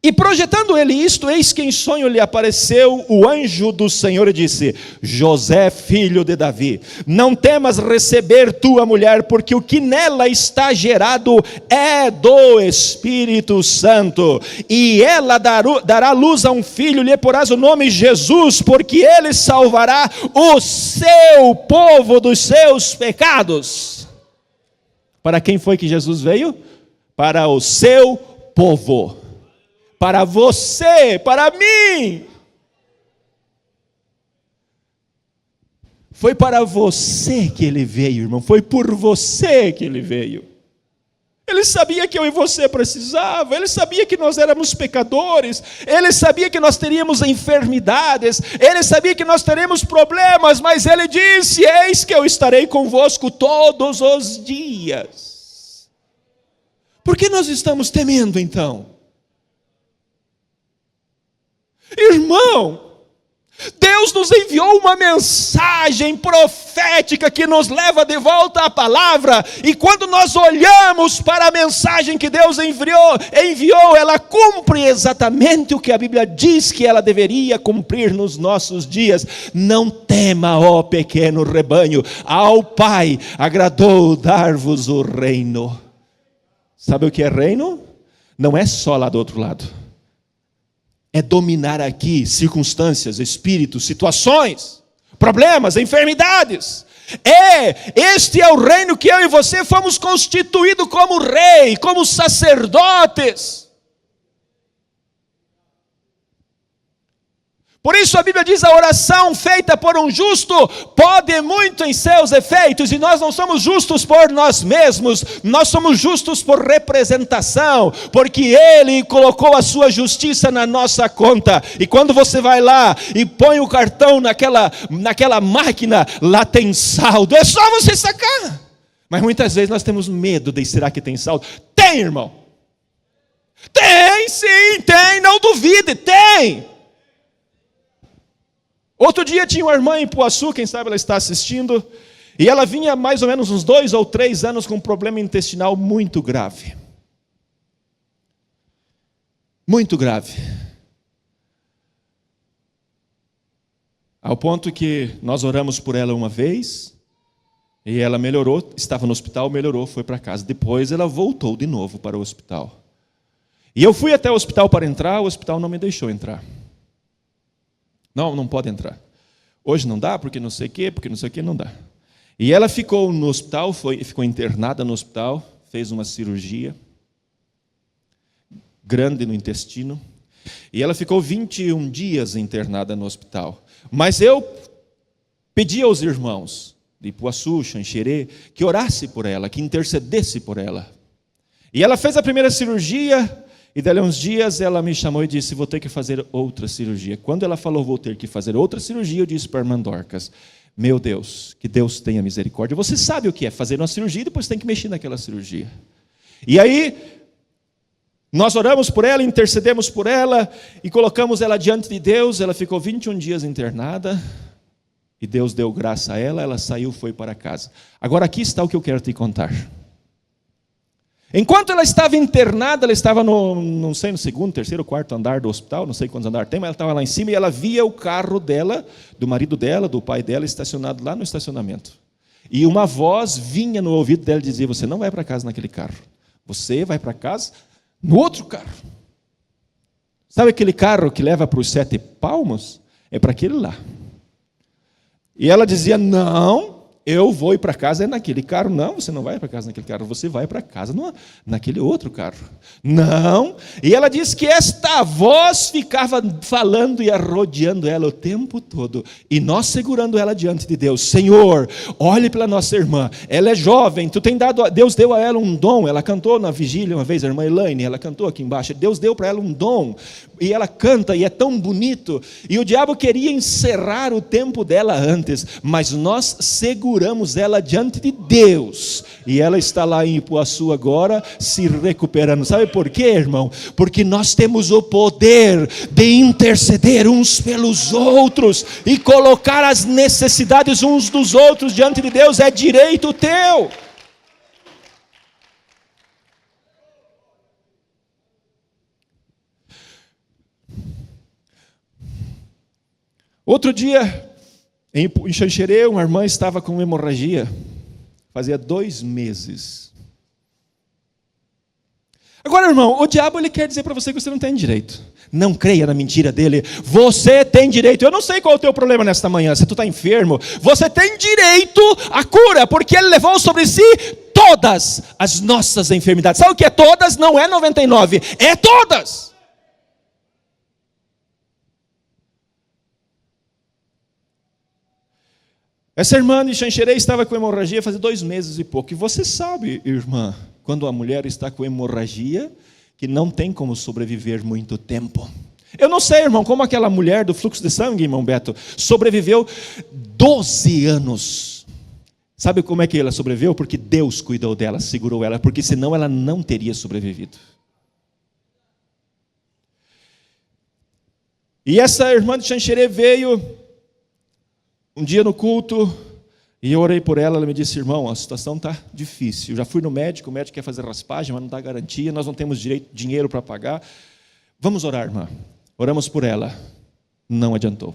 Speaker 1: E projetando ele isto, eis que em sonho lhe apareceu o anjo do Senhor e disse: José, filho de Davi, não temas receber tua mulher, porque o que nela está gerado é do Espírito Santo, e ela dará luz a um filho, lhe porás o nome Jesus, porque ele salvará o seu povo dos seus pecados. Para quem foi que Jesus veio? Para o seu povo. Para você, para mim. Foi para você que ele veio, irmão. Foi por você que ele veio. Ele sabia que eu e você precisava. Ele sabia que nós éramos pecadores. Ele sabia que nós teríamos enfermidades. Ele sabia que nós teríamos problemas. Mas ele disse: eis que eu estarei convosco todos os dias. Por que nós estamos temendo então? Irmão, Deus nos enviou uma mensagem profética que nos leva de volta à palavra, e quando nós olhamos para a mensagem que Deus enviou, ela cumpre exatamente o que a Bíblia diz que ela deveria cumprir nos nossos dias. Não tema, ó pequeno rebanho, ao Pai agradou dar-vos o reino. Sabe o que é reino? não é só lá do outro lado. É dominar aqui circunstâncias, espíritos, situações, problemas, enfermidades. Este é o reino que eu e você fomos constituídos como rei, como sacerdotes. Por isso a Bíblia diz: a oração feita por um justo pode muito em seus efeitos. E nós não somos justos por nós mesmos, nós somos justos por representação, porque Ele colocou a sua justiça na nossa conta. E quando você vai lá e põe o cartão naquela máquina, lá tem saldo, é só você sacar. Mas muitas vezes nós temos medo de: será que tem saldo? Tem, irmão. Tem sim, tem, não duvide, tem. Outro dia tinha uma irmã em Ipuaçu, quem sabe ela está assistindo, e ela vinha mais ou menos uns 2 ou 3 anos com um problema intestinal muito grave. Muito grave. Ao ponto que nós oramos por ela uma vez, e ela melhorou, estava no hospital, melhorou, foi para casa. Depois ela voltou de novo para o hospital. E eu fui até o hospital para entrar, o hospital não me deixou entrar. Não pode entrar. Hoje não dá, porque não sei o quê, não dá. E ela ficou no hospital, ficou internada no hospital, fez uma cirurgia grande no intestino, e ela ficou 21 dias internada no hospital. Mas eu pedi aos irmãos de Ipuaçu, Xanxerê, que orasse por ela, que intercedesse por ela. E ela fez a primeira cirurgia. E dali a uns dias ela me chamou e disse: vou ter que fazer outra cirurgia. Quando ela falou vou ter que fazer outra cirurgia, eu disse para a irmã Dorcas: meu Deus, que Deus tenha misericórdia. Você sabe o que é fazer uma cirurgia e depois tem que mexer naquela cirurgia. E aí, nós oramos por ela, intercedemos por ela e colocamos ela diante de Deus. Ela ficou 21 dias internada e Deus deu graça a ela, ela saiu, foi para casa. Agora aqui está o que eu quero te contar. Enquanto ela estava internada, ela estava no segundo, terceiro, quarto andar do hospital, não sei quantos andares tem, mas ela estava lá em cima e ela via o carro dela, do marido dela, do pai dela, estacionado lá no estacionamento. E uma voz vinha no ouvido dela e dizia: você não vai para casa naquele carro, você vai para casa no outro carro. Sabe aquele carro que leva para os 7 palmos? É para aquele lá. E ela dizia: não, eu vou ir para casa naquele carro. Não, você não vai para casa naquele carro, você vai para casa naquele outro carro. Não. E ela disse que esta voz ficava falando e arrodeando ela o tempo todo. E nós segurando ela diante de Deus: Senhor, olhe pela nossa irmã, ela é jovem, Deus deu a ela um dom. Ela cantou na vigília uma vez, a irmã Elaine, ela cantou aqui embaixo. Deus deu para ela um dom, e ela canta, e é tão bonito. E o diabo queria encerrar o tempo dela antes, mas nós seguramos ela diante de Deus, e ela está lá em Ipuaçu agora, se recuperando. Sabe por quê, irmão? Porque nós temos o poder de interceder uns pelos outros, e colocar as necessidades uns dos outros diante de Deus, é direito teu. Outro dia, em Xanxerê, uma irmã estava com hemorragia, fazia 2 meses. Agora, irmão, o diabo ele quer dizer para você que você não tem direito. Não creia na mentira dele. Você tem direito. Eu não sei qual é o teu problema nesta manhã, se tu está enfermo. Você tem direito à cura, porque ele levou sobre si todas as nossas enfermidades. Sabe o que é todas? Não é 99, é todas. Essa irmã de Xanxerê estava com hemorragia fazia 2 meses e pouco. E você sabe, irmã, quando a mulher está com hemorragia, que não tem como sobreviver muito tempo. Eu não sei, irmão, como aquela mulher do fluxo de sangue, irmão Beto, sobreviveu 12 anos. Sabe como é que ela sobreviveu? Porque Deus cuidou dela, segurou ela, porque senão ela não teria sobrevivido. E essa irmã de Xanxerê veio um dia no culto, e eu orei por ela. Ela me disse: irmão, a situação está difícil. Eu já fui no médico, o médico quer fazer raspagem, mas não dá garantia, nós não temos dinheiro para pagar. Vamos orar, irmã. Oramos por ela, não adiantou.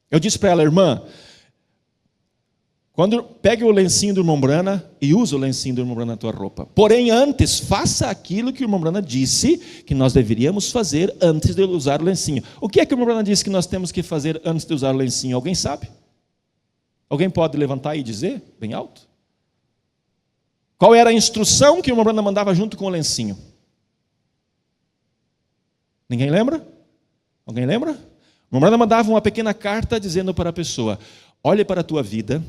Speaker 1: Eu disse para ela: irmã, Pegue o lencinho do irmão Brana e use o lencinho do irmão Brana na tua roupa. Porém, antes, faça aquilo que o irmão Brana disse que nós deveríamos fazer antes de usar o lencinho. O que é que o irmão Brana disse que nós temos que fazer antes de usar o lencinho? Alguém sabe? Alguém pode levantar e dizer, bem alto? Qual era a instrução que o irmão Brana mandava junto com o lencinho? Ninguém lembra? Alguém lembra? O irmão Brana mandava uma pequena carta dizendo para a pessoa: olhe para a tua vida,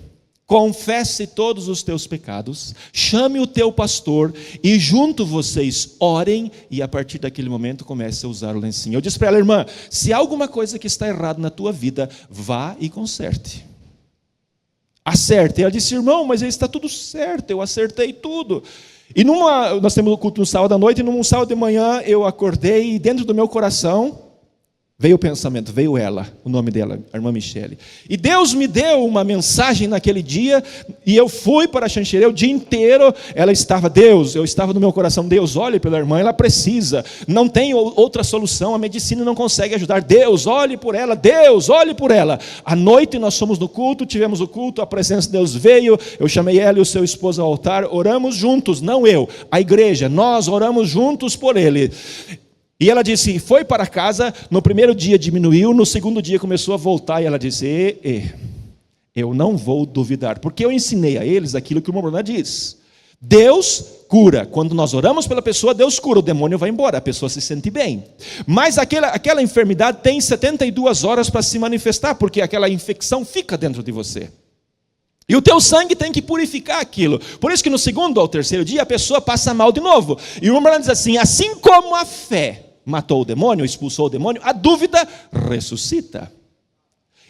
Speaker 1: confesse todos os teus pecados, chame o teu pastor e junto vocês orem, e a partir daquele momento comece a usar o lencinho. Eu disse para ela: irmã, se há alguma coisa que está errada na tua vida, vá e conserte. Acerte. Ela disse: irmão, mas está tudo certo, eu acertei tudo. E nós temos o culto no sábado à noite, e num sábado de manhã eu acordei e dentro do meu coração veio o pensamento, veio ela, o nome dela, a irmã Michele. E Deus me deu uma mensagem naquele dia, e eu fui para Xanxerê o dia inteiro. Ela estava, eu estava no meu coração: Deus, olhe pela irmã, ela precisa, não tem outra solução, a medicina não consegue ajudar. Deus, olhe por ela, Deus, olhe por ela. À noite nós fomos no culto, tivemos o culto, a presença de Deus veio, eu chamei ela e o seu esposo ao altar, oramos juntos, não eu, a igreja, nós oramos juntos por ele. E ela disse, foi para casa, no primeiro dia diminuiu, no segundo dia começou a voltar, e ela disse, eu não vou duvidar, porque eu ensinei a eles aquilo que o irmão Brana diz. Deus cura, quando nós oramos pela pessoa, Deus cura, o demônio vai embora, a pessoa se sente bem. Mas aquela enfermidade tem 72 horas para se manifestar, porque aquela infecção fica dentro de você. E o teu sangue tem que purificar aquilo. Por isso que no segundo ou terceiro dia a pessoa passa mal de novo. E o irmão Brana diz assim, assim como a fé matou o demônio, expulsou o demônio, a dúvida ressuscita.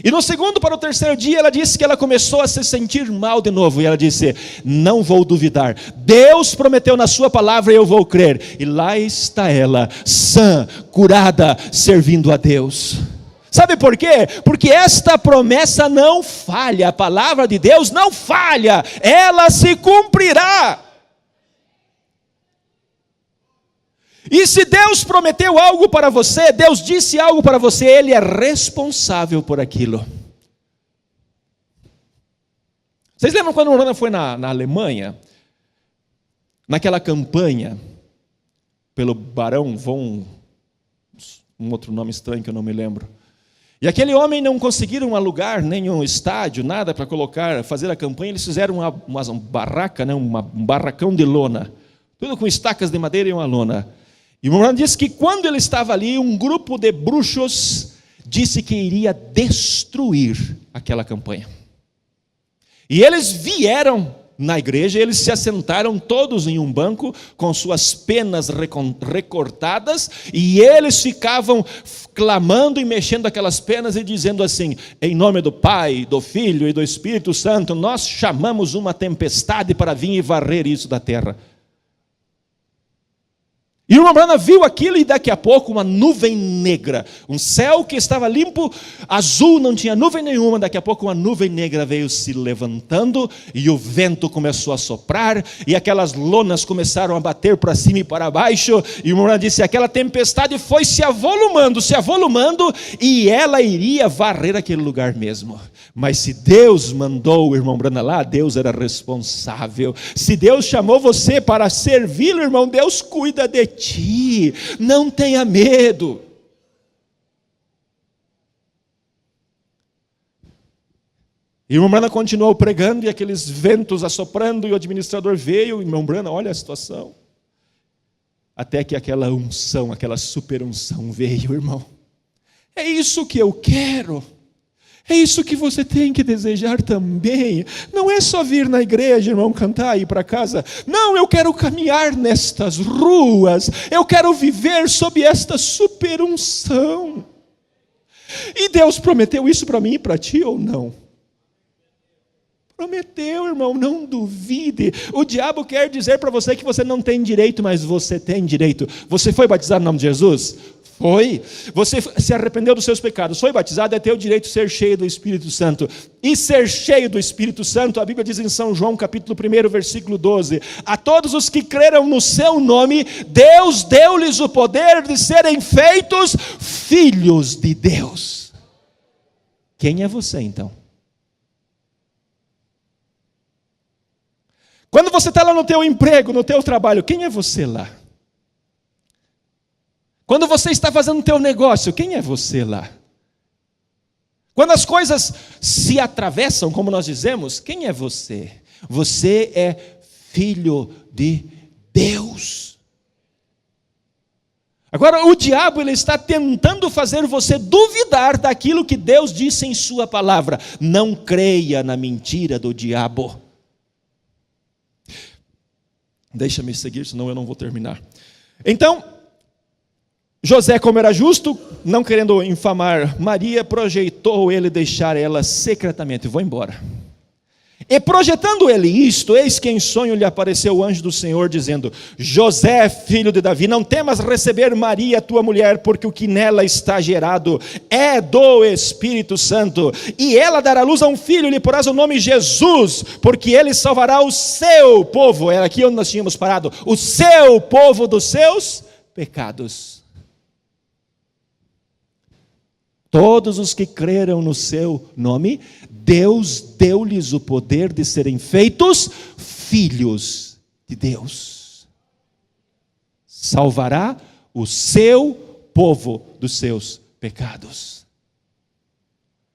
Speaker 1: E no segundo para o terceiro dia ela disse que ela começou a se sentir mal de novo. E ela disse, não vou duvidar, Deus prometeu na sua palavra e eu vou crer. E lá está ela, sã, curada, servindo a Deus. Sabe por quê? Porque esta promessa não falha, a palavra de Deus não falha, ela se cumprirá. E se Deus prometeu algo para você, Deus disse algo para você, Ele é responsável por aquilo. Vocês lembram quando o Rana foi na Alemanha? Naquela campanha, pelo Barão von, um outro nome estranho que eu não me lembro. E aquele homem não conseguiram alugar nenhum estádio, nada para fazer a campanha. Eles fizeram uma barraca, né, um barracão de lona, tudo com estacas de madeira e uma lona. E o irmão disse que quando ele estava ali, um grupo de bruxos disse que iria destruir aquela campanha. E eles vieram na igreja, eles se assentaram todos em um banco, com suas penas recortadas, e eles ficavam clamando e mexendo aquelas penas e dizendo assim, em nome do Pai, do Filho e do Espírito Santo, nós chamamos uma tempestade para vir e varrer isso da terra. E o irmão Brana viu aquilo e daqui a pouco uma nuvem negra, um céu que estava limpo, azul, não tinha nuvem nenhuma, daqui a pouco uma nuvem negra veio se levantando e o vento começou a soprar e aquelas lonas começaram a bater para cima e para baixo, e o irmão Brana disse, aquela tempestade foi se avolumando e ela iria varrer aquele lugar mesmo. Mas se Deus mandou o irmão Brana lá, Deus era responsável. Se Deus chamou você para servir, irmão, Deus cuida de ti, não tenha medo. E o irmão Brana continuou pregando, e aqueles ventos assoprando, e o administrador veio, e o irmão Brana, olha a situação. Até que aquela unção, aquela super unção veio, irmão. É isso que eu quero. É isso que você tem que desejar também. Não é só vir na igreja, irmão, cantar e ir para casa. Não, eu quero caminhar nestas ruas. Eu quero viver sob esta superunção. E Deus prometeu isso para mim e para ti ou não? Prometeu, irmão, não duvide. O diabo quer dizer para você que você não tem direito, mas você tem direito. Você foi batizado no nome de Jesus? Foi. Você se arrependeu dos seus pecados, foi batizado, é teu direito ser cheio do Espírito Santo. E ser cheio do Espírito Santo, a Bíblia diz em São João, capítulo 1, versículo 12, a todos os que creram no seu nome, Deus deu-lhes o poder de serem feitos filhos de Deus. Quem é você então?
Speaker 2: Quando você está lá no teu emprego, no teu trabalho, quem é você lá? Quando você está fazendo o teu negócio, quem é você lá? Quando as coisas se atravessam, como nós dizemos, quem é você? Você é filho de Deus. Agora, o diabo ele está tentando fazer você duvidar daquilo que Deus disse em sua palavra. Não creia na mentira do diabo. Deixa-me seguir, senão eu não vou terminar. Então, José, como era justo, não querendo infamar Maria, projetou ele deixar ela secretamente. Vou embora. E projetando ele isto, eis que em sonho lhe apareceu o anjo do Senhor, dizendo: José, filho de Davi, não temas receber Maria, tua mulher, porque o que nela está gerado é do Espírito Santo. E ela dará luz a um filho, e lhe porás o nome Jesus, porque ele salvará o seu povo. Era aqui onde nós tínhamos parado. O seu povo dos seus pecados. Todos os que creram no seu nome, Deus deu-lhes o poder de serem feitos filhos de Deus. Salvará o seu povo dos seus pecados.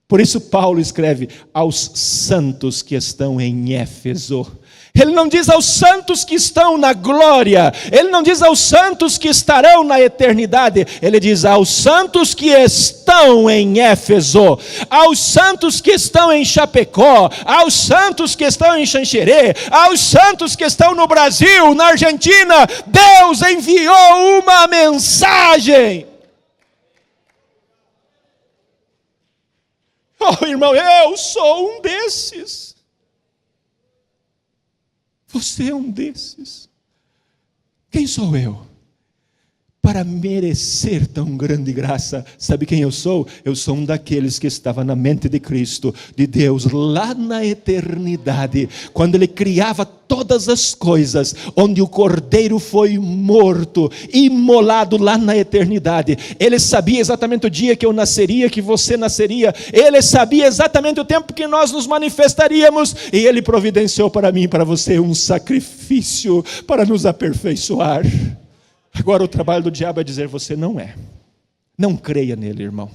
Speaker 2: Por isso Paulo escreve aos santos que estão em Éfeso. Ele não diz aos santos que estão na glória, ele não diz aos santos que estarão na eternidade, ele diz aos santos que estão em Éfeso, aos santos que estão em Chapecó, aos santos que estão em Xanxerê, aos santos que estão no Brasil, na Argentina. Deus enviou uma mensagem. Oh, irmão, eu sou um desses. Você é um desses. Quem sou eu para merecer tão grande graça? Sabe quem eu sou? Eu sou um daqueles que estava na mente de Cristo, de Deus, lá na eternidade, quando Ele criava todas as coisas, onde o Cordeiro foi morto, imolado lá na eternidade. Ele sabia exatamente o dia que eu nasceria, que você nasceria. Ele sabia exatamente o tempo que nós nos manifestaríamos, e Ele providenciou para mim e para você um sacrifício para nos aperfeiçoar. Agora o trabalho do diabo é dizer: você não é. Não creia nele, irmão.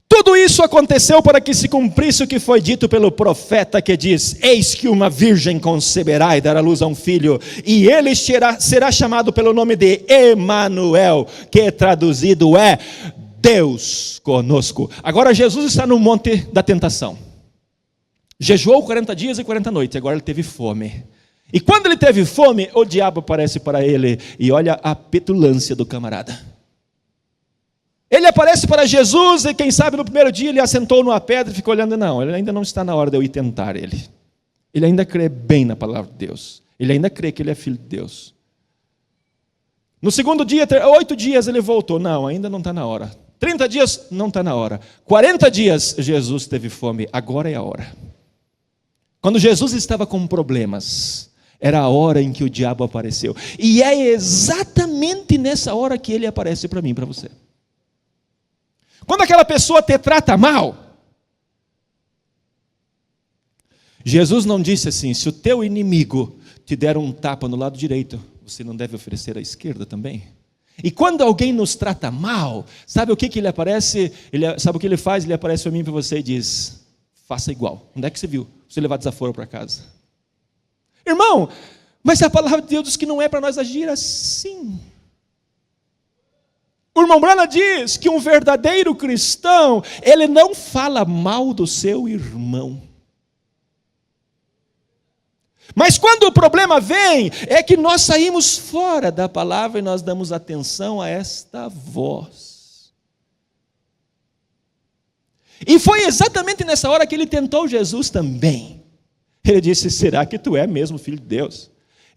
Speaker 2: Tudo isso aconteceu para que se cumprisse o que foi dito pelo profeta, que diz: eis que uma virgem conceberá e dará luz a um filho, e ele será chamado pelo nome de Emanuel, que traduzido é Deus conosco. Agora Jesus está no monte da tentação. Jejuou 40 dias e 40 noites, agora ele teve fome. E quando ele teve fome, o diabo aparece para ele, e olha a petulância do camarada. Ele aparece para Jesus, e quem sabe no primeiro dia ele assentou numa pedra e ficou olhando. Não, ele ainda não está na hora de eu ir tentar ele. Ele ainda crê bem na palavra de Deus. Ele ainda crê que ele é filho de Deus. No segundo dia, 8 dias ele voltou. Não, ainda não está na hora. 30 dias, não está na hora. 40 dias, Jesus teve fome. Agora é a hora. Quando Jesus estava com problemas, era a hora em que o diabo apareceu. E é exatamente nessa hora que ele aparece para mim e para você. Quando aquela pessoa te trata mal, Jesus não disse assim: se o teu inimigo te der um tapa no lado direito, você não deve oferecer à esquerda também? E quando alguém nos trata mal, sabe o que ele aparece? Sabe o que ele faz? Ele aparece para mim e para você e diz: faça igual. Onde é que você viu? Você levar desaforo para casa. Irmão, mas a palavra de Deus diz que não é para nós agir assim. O irmão Branham diz que um verdadeiro cristão, ele não fala mal do seu irmão. Mas quando o problema vem, é que nós saímos fora da palavra e nós damos atenção a esta voz. E foi exatamente nessa hora que ele tentou Jesus também. Ele disse: será que tu é mesmo filho de Deus?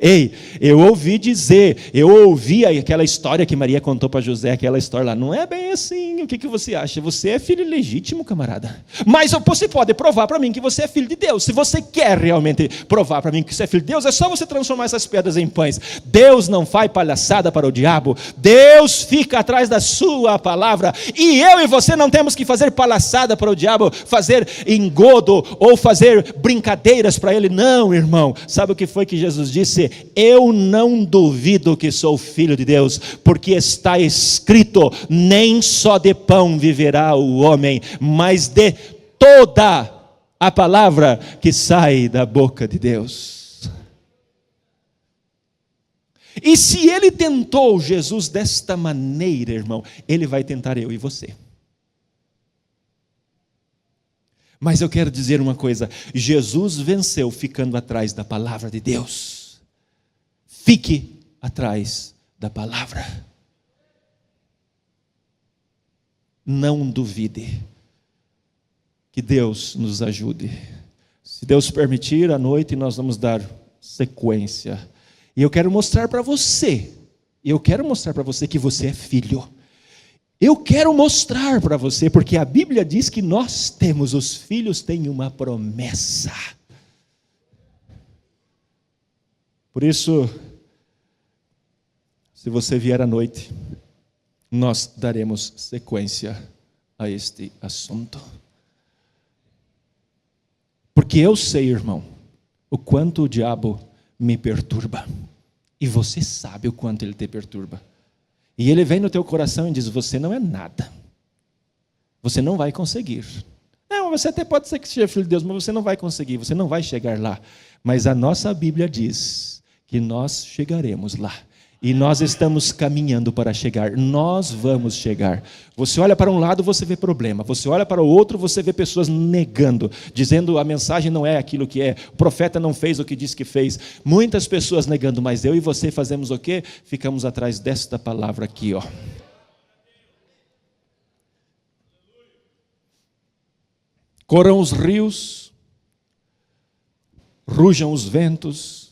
Speaker 2: Ei, eu ouvi aquela história que Maria contou para José, aquela história lá. Não é bem assim. O que você acha? Você é filho legítimo, camarada. Mas você pode provar para mim que você é filho de Deus. Se você quer realmente provar para mim que você é filho de Deus, é só você transformar essas pedras em pães. Deus não faz palhaçada para o diabo. Deus fica atrás da sua palavra. E eu e você não temos que fazer palhaçada para o diabo, fazer engodo ou fazer brincadeiras para ele. Não, irmão. Sabe o que foi que Jesus disse? Eu não duvido que sou filho de Deus, porque está escrito: nem só de pão viverá o homem, mas de toda a palavra que sai da boca de Deus. E se ele tentou Jesus desta maneira, irmão, ele vai tentar eu e você. Mas eu quero dizer uma coisa: Jesus venceu ficando atrás da palavra de Deus. Fique atrás da palavra. Não duvide. Que Deus nos ajude. Se Deus permitir, à noite nós vamos dar sequência. E eu quero mostrar para você que você é filho. Eu quero mostrar para você, porque a Bíblia diz que os filhos têm uma promessa. Por isso, se você vier à noite, nós daremos sequência a este assunto. Porque eu sei, irmão, o quanto o diabo me perturba. E você sabe o quanto ele te perturba. E ele vem no teu coração e diz: você não é nada. Você não vai conseguir. Não, você até pode ser que seja filho de Deus, mas você não vai conseguir, você não vai chegar lá. Mas a nossa Bíblia diz que nós chegaremos lá. E nós estamos caminhando para chegar. Nós vamos chegar. Você olha para um lado, você vê problema. Você olha para o outro, você vê pessoas negando, dizendo a mensagem não é aquilo que é. O profeta não fez o que disse que fez. Muitas pessoas negando, mas eu e você fazemos o quê? Ficamos atrás desta palavra aqui, ó. Corram os rios, rujam os ventos,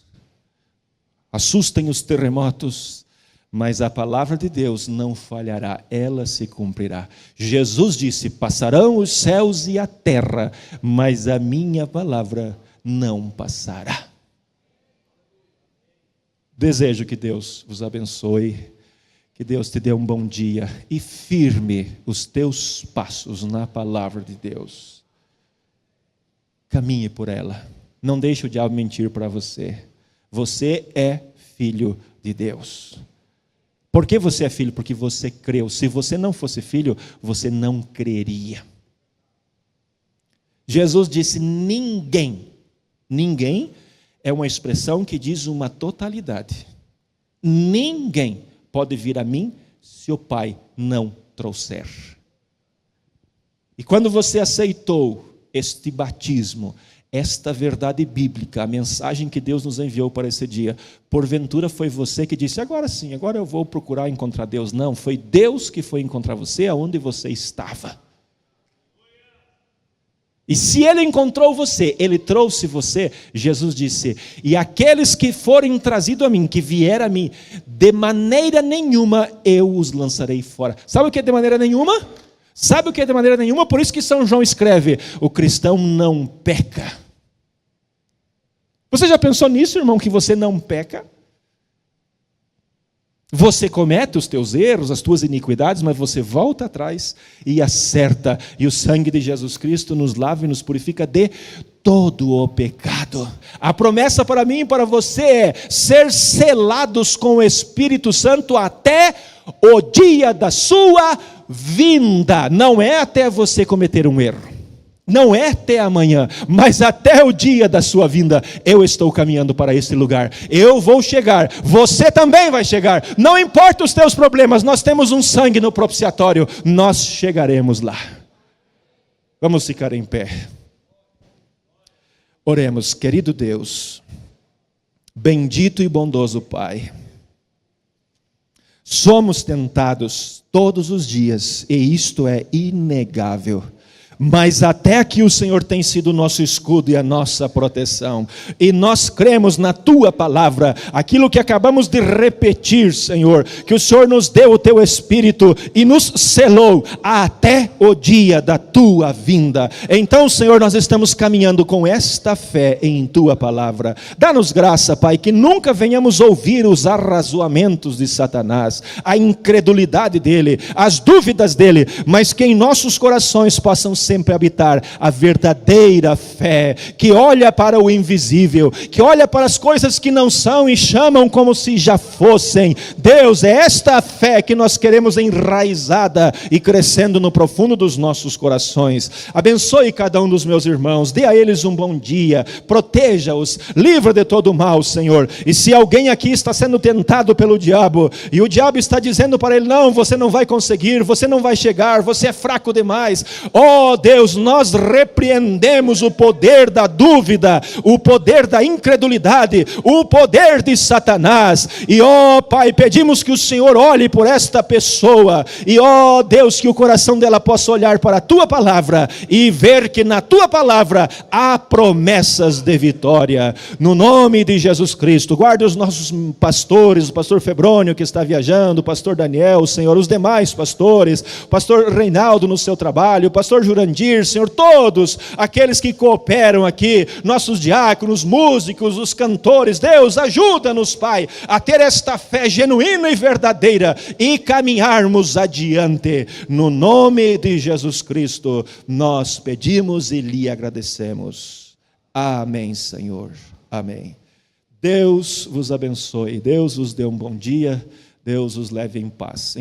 Speaker 2: assustem os terremotos, mas a palavra de Deus não falhará, ela se cumprirá. Jesus disse: passarão os céus e a terra, mas a minha palavra não passará. Desejo que Deus vos abençoe, que Deus te dê um bom dia e firme os teus passos na palavra de Deus. Caminhe por ela, não deixe o diabo mentir para você. Você é filho de Deus. Por que você é filho? Porque você creu. Se você não fosse filho, você não creria. Jesus disse: ninguém é uma expressão que diz uma totalidade. Ninguém pode vir a mim se o Pai não trouxer. E quando você aceitou este batismo, esta verdade bíblica, a mensagem que Deus nos enviou para esse dia, porventura foi você que disse: agora sim, agora eu vou procurar encontrar Deus? Não, foi Deus que foi encontrar você aonde você estava. E se Ele encontrou você, Ele trouxe você, Jesus disse: e aqueles que forem trazidos a mim, que vierem a mim, de maneira nenhuma eu os lançarei fora. Sabe o que é de maneira nenhuma? Sabe o que é de maneira nenhuma? Por isso que São João escreve: o cristão não peca. Você já pensou nisso, irmão, que você não peca? Você comete os teus erros, as tuas iniquidades, mas você volta atrás e acerta. E o sangue de Jesus Cristo nos lava e nos purifica de todo o pecado. A promessa para mim e para você é ser selados com o Espírito Santo até o dia da sua vinda. Não é até você cometer um erro. Não é até amanhã, mas até o dia da sua vinda, eu estou caminhando para esse lugar. Eu vou chegar, você também vai chegar. Não importa os teus problemas, nós temos um sangue no propiciatório, nós chegaremos lá. Vamos ficar em pé. Oremos. Querido Deus, bendito e bondoso Pai, somos tentados todos os dias, e isto é inegável. mas até aqui o Senhor tem sido o nosso escudo e a nossa proteção. E nós cremos na Tua palavra, aquilo que acabamos de repetir, Senhor, que o Senhor nos deu o Teu Espírito e nos selou até o dia da Tua vinda. Então, Senhor, nós estamos caminhando com esta fé em Tua palavra. Dá-nos graça, Pai, que nunca venhamos ouvir os arrazoamentos de Satanás, a incredulidade dele, as dúvidas dele, mas que em nossos corações possam sempre habitar a verdadeira fé, que olha para o invisível, que olha para as coisas que não são e chamam como se já fossem. Deus, é esta fé que nós queremos enraizada e crescendo no profundo dos nossos corações. Abençoe cada um dos meus irmãos, dê a eles um bom dia, proteja-os, livra de todo o mal, Senhor. E se alguém aqui está sendo tentado pelo diabo, e o diabo está dizendo para ele: não, você não vai conseguir, você não vai chegar, você é fraco demais. Oh Deus, nós repreendemos o poder da dúvida, o poder da incredulidade, o poder de Satanás. E oh Pai, pedimos que o Senhor olhe por esta pessoa, e oh Deus, que o coração dela possa olhar para a Tua palavra e ver que na Tua palavra há promessas de vitória. No nome de Jesus Cristo, guarde os nossos pastores, o pastor Febrônio que está viajando, o pastor Daniel, Senhor, os demais pastores, o pastor Reinaldo no seu trabalho, o pastor Jurandir, Senhor, todos aqueles que cooperam aqui, nossos diáconos, músicos, os cantores. Deus, ajuda-nos, Pai, a ter esta fé genuína e verdadeira e caminharmos adiante. No nome de Jesus Cristo, nós pedimos e lhe agradecemos. Amém, Senhor. Amém. Deus vos abençoe, Deus vos dê um bom dia, Deus os leve em paz.